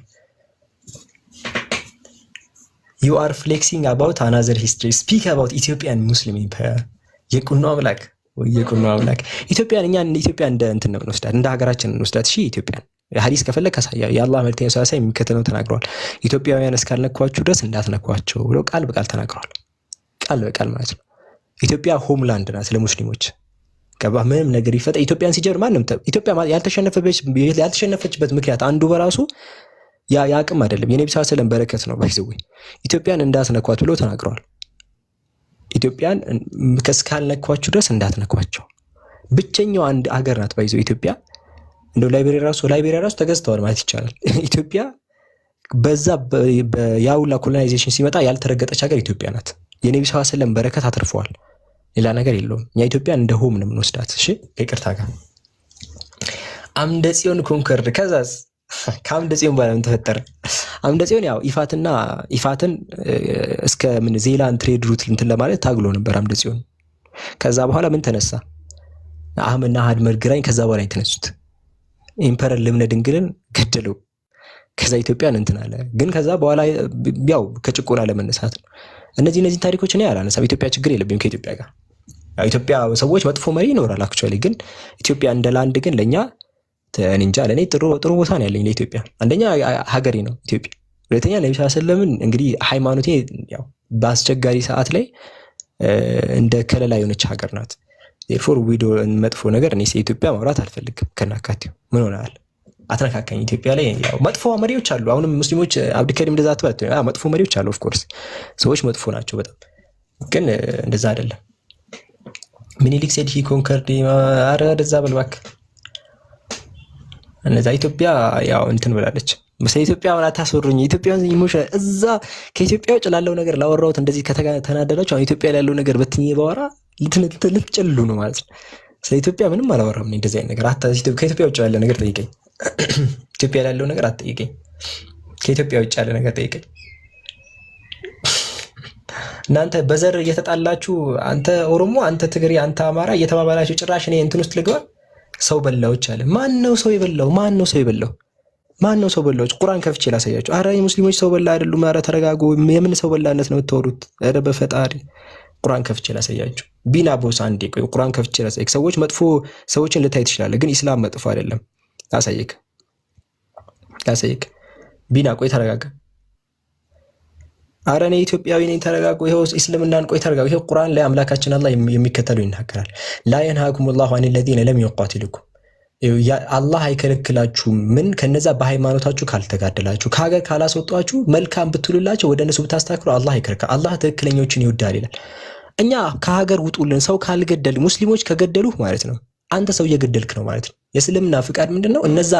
you are flexing about another history, speak about Ethiopian Muslim empire. የቁኖ አምላክ ኢትዮጵያን እኛ ኢትዮጵያ እንደ እንትን ነው እንወስዳት፣ እንደ ሀገራችን እንወስዳት። እሺ ኢትዮጵያን ሐዲስ ከፈለክ ካሳያ የአላህ መልእክተኛ ሰለላሁ ዐለይሂ ወሰለም የሚከተለው ተናግረዋል። ኢትዮጵያውያን እስካልነኳችሁ ድረስ እንዳትነኳቸው ብለው ቃል በቃል ተናግረዋል። ቃል በቃል ማለት ነው። ኢትዮጵያ ሆምላንድ ናት ለሙስሊሞች። ገባ? ምንም ነገር ይፈጠር ኢትዮጵያን ሲጀምር ማንም ኢትዮጵያ ያልተሸነፈችበት ምክንያት አንዱ በራሱ ያ አቅም አይደለም፣ የነብዩ ሰለላሁ ዐለይሂ ወሰለም በረከት ነው። ባይዘው ኢትዮጵያን እንዳትነኳት ብለው ተናግረዋል። ኢትዮጵያን እስካልነኳችሁ ድረስ እንዳትነኳቸው። ብቸኛው አንድ ሀገር ናት ባይዘው ኢትዮጵያ። እንደው ላይቤሪያ ራሱ ተገዝተዋል ማለት ይቻላል። ኢትዮጵያ በዛ ያውላ ኮሎናይዜሽን ሲመጣ ያልተረገጠች ሀገር ኢትዮጵያ ናት። የነብዩ ሰለላሁ ዐለይሂ ወሰለም በረከት አትርፈዋል። ሌላ ነገር የለውም። እኛ ኢትዮጵያን እንደ ሆም ነው የምንወስዳት። እሺ ከይቅርታ ጋር አምደ ጽዮን ኮንከርድ። ከዛስ ከአምደ ጽዮን በኋላ ምን ተፈጠረ? አምደ ጽዮን ያው ኢፋትን እስከ ምን ዜላን ትሬድ ሩት እንትን ለማለት ታግሎ ነበር አምደ ጽዮን። ከዛ በኋላ ምን ተነሳ? አህመድና አድመር ግራኝ ከዛ በኋላ የተነሱት ኢምፐረር ልብነ ድንግልን ገደለው። ከዛ ኢትዮጵያን እንትን አለ። ግን ከዛ በኋላ ያው ከጭቆና ለመነሳት ነው። እነዚህ ታሪኮች እኔ አላነሳም። ኢትዮጵያ ችግር የለብኝም ከኢትዮጵያ ጋር። ኢትዮጵያ ሰዎች መጥፎ መሪ ይኖራል አክቹአሊ፣ ግን ኢትዮጵያ እንደ ላንድ ግን ለኛ እንጃ ለኔ ጥሩ ቦታ ነው ያለኝ ለኢትዮጵያ። አንደኛ ሀገሬ ነው ኢትዮጵያ። ሁለተኛ ነብዩ ሰለላሁ ዐለይሂ ወሰለም እንግዲህ ሃይማኖቴ ያው በአስቸጋሪ ሰዓት ላይ እንደ ከለላ የሆነች ሀገር ናት። therefore መጥፎ ነገር እኔ ኢትዮጵያ ማውራት አልፈልግም። ከናካቴው ምን ሆነሃል? አትነካካኝ። ኢትዮጵያ ላይ ያው መጥፎ መሪዎች አሉ። አሁንም ሙስሊሞች አብዱከሪም እንደዛ አትበል። መጥፎ መሪዎች አሉ። ኦፍ ኮርስ ሰዎች መጥፎ ናቸው በጣም፣ ግን እንደዛ አይደለም። ሚኒሊክ ሴድ ሂ ኮንከርድ አረ እንደዛ በልባክ እነዛ ኢትዮጵያ ያው እንትን ብላለች። ኢትዮጵያ ማለት አስወሩኝ። ኢትዮጵያን ኢሞሽን እዛ ከኢትዮጵያ ውጭ ላለው ነገር ላወራሁት እንደዚህ ከተናደዳችሁ አሁን ኢትዮጵያ ላይ ያለው ነገር በትኜ ባወራ ልትጨልሉ ነው ማለት ነው። ስለ ኢትዮጵያ ምንም አላወራም እኔ እንደዚህ አይነት ነገር። ከኢትዮጵያ ውጭ ያለ ነገር ጠይቀኝ። ኢትዮጵያ ላይ ያለው ነገር አትጠይቀኝ። ከኢትዮጵያ ውጭ ያለ ነገር ጠይቀኝ። እናንተ በዘር እየተጣላችሁ አንተ ኦሮሞ፣ አንተ ትግሬ፣ አንተ አማራ እየተባባላችሁ ጭራሽ እኔ እንትን ውስጥ ልግባ። ሰው በላዎች አለ። ማን ነው ሰው የበላው? ማን ነው ሰው በላዎች? ቁርአን ከፍቼ ላሳያችሁ። አረ ሙስሊሞች ሰው በላ አይደሉም። አረ ተረጋጉ። የምን ሰው በላነት ነው የምታወሩት? አረ በፈጣሪ ቁርአን ከፍቼ ላሳያችሁ። ቢና ቦስ አንዴ ቆይ፣ ቁርአን ከፍቼ ላሳይክ። ሰዎች መጥፎ ሰዎችን ልታይ ትችላለህ፣ ግን ኢስላም መጥፎ አይደለም። ላሳይክ ቢና ቆይ ተረጋጋ። አረ እኔ ኢትዮጵያዊ ነኝ ተረጋጉ። ይሄው እስልምናን ቆይ ተረጋጉ። ይሄው ቁርአን ላይ አምላካችን አላህ የሚከተሉ ይናገራል። ላ የንሃኩሙላሁ አን الذين لم يقاتلوكم። አላህ አይከለክላችሁም ምን ከነዛ በሃይማኖታችሁ ካልተጋደላችሁ ከሀገር ካላስወጣችሁ መልካም ብትሉላቸው ወደ እነሱ ብታስተካክሉ አላህ አይከለክል። አላህ ትክክለኞችን ይወዳል ይላል። እኛ ከሀገር ውጡልን ሰው ካልገደል ሙስሊሞች ከገደሉህ ማለት ነው አንተ ሰው እየገደልክ ነው ማለት ነው። የእስልምና ፍቃድ ምንድነው? እነዛ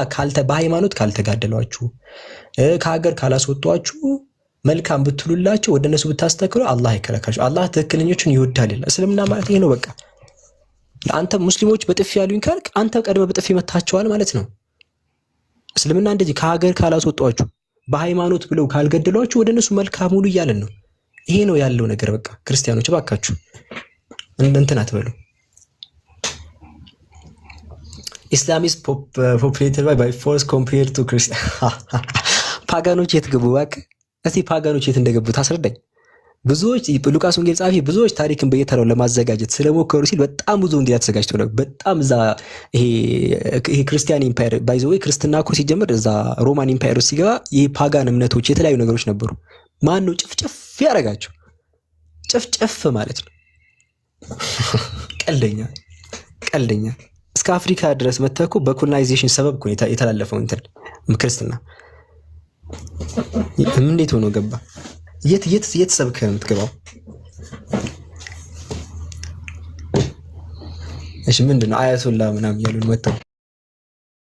በሃይማኖት ካልተጋደሏችሁ ከሀገር ካላስወጣችሁ መልካም ብትሉላቸው ወደ እነሱ ብታስተካክሉ አላህ አይከለክላችሁ። አላህ ትክክለኞችን ይወዳል ይላል። እስልምና ማለት ይሄ ነው በቃ። አንተ ሙስሊሞች በጥፊ ያሉኝ ካልክ አንተ ቀድመ በጥፊ መታቸዋል ማለት ነው። እስልምና እንደዚህ ከሀገር ካላስወጧችሁ በሃይማኖት ብለው ካልገደሏችሁ ወደ እነሱ መልካም ሁሉ እያለን ነው። ይሄ ነው ያለው ነገር በቃ። ክርስቲያኖች እባካችሁ እንትን አትበሉ። Islam is populated by force compared to Christian. ፓጋኖች የት ገቡ እባክህ? እስቲ ፓጋኖች የት እንደገቡ ታስረዳኝ። ብዙዎች ሉቃስ ወንጌል ጻፊ ብዙዎች ታሪክን በየተራው ለማዘጋጀት ስለሞከሩ ሲል በጣም ብዙ እንዲያ ተዘጋጅተው ነው። በጣም እዛ ይሄ ክርስቲያን ኢምፓየር ባይ ዘ ወይ ክርስትና እኮ ሲጀምር እዛ ሮማን ኢምፓየር ውስጥ ሲገባ ይሄ ፓጋን እምነቶች የተለያዩ ነገሮች ነበሩ። ማን ነው ጭፍጭፍ ያደረጋቸው? ጭፍጭፍ ማለት ነው። ቀልደኛ እስከ አፍሪካ ድረስ መተኮ በኮሎናይዜሽን ሰበብ እኮ የተላለፈው እንትን ክርስትና እንዴት ሆኖ ገባ? የት ሰብከ የምትገባው? እሺ ምንድነው አያቶላ ምናምን ያሉን መተው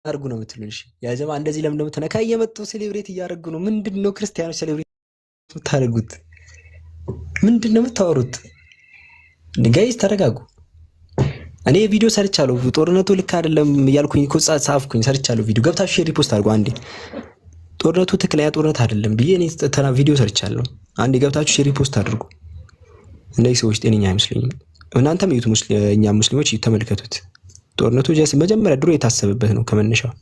አርጉ ነው የምትሉን? እሺ ያ ጀማ እንደዚህ ለምን ነው ተነካ እየመጡ ሴሌብሬት እያደረጉ ነው? ምንድነው ክርስቲያኖች ሴሌብሬት የምታደርጉት? ምንድነው የምታወሩት? ጋይስ ተረጋጉ። እኔ ቪዲዮ ሰርቻለሁ። ጦርነቱ ልክ አይደለም እያልኩኝ እኮ ጻፍኩኝ፣ ሰርቻለሁ ቪዲዮ። ገብታችሁ ሼር ሪፖስት አድርጉ አንዴ። ጦርነቱ ትክክለኛ ጦርነት አይደለም ብዬ እኔ ቪዲዮ ሰርቻለሁ። አንዴ ገብታችሁ ሼር ሪፖስት አድርጉ። እነዚህ ሰዎች ጤነኛ አይመስሉኝም። እናንተም እዩት፣ እኛ ሙስሊሞች ተመልከቱት። ጦርነቱ መጀመሪያ ድሮ የታሰበበት ነው ከመነሻው።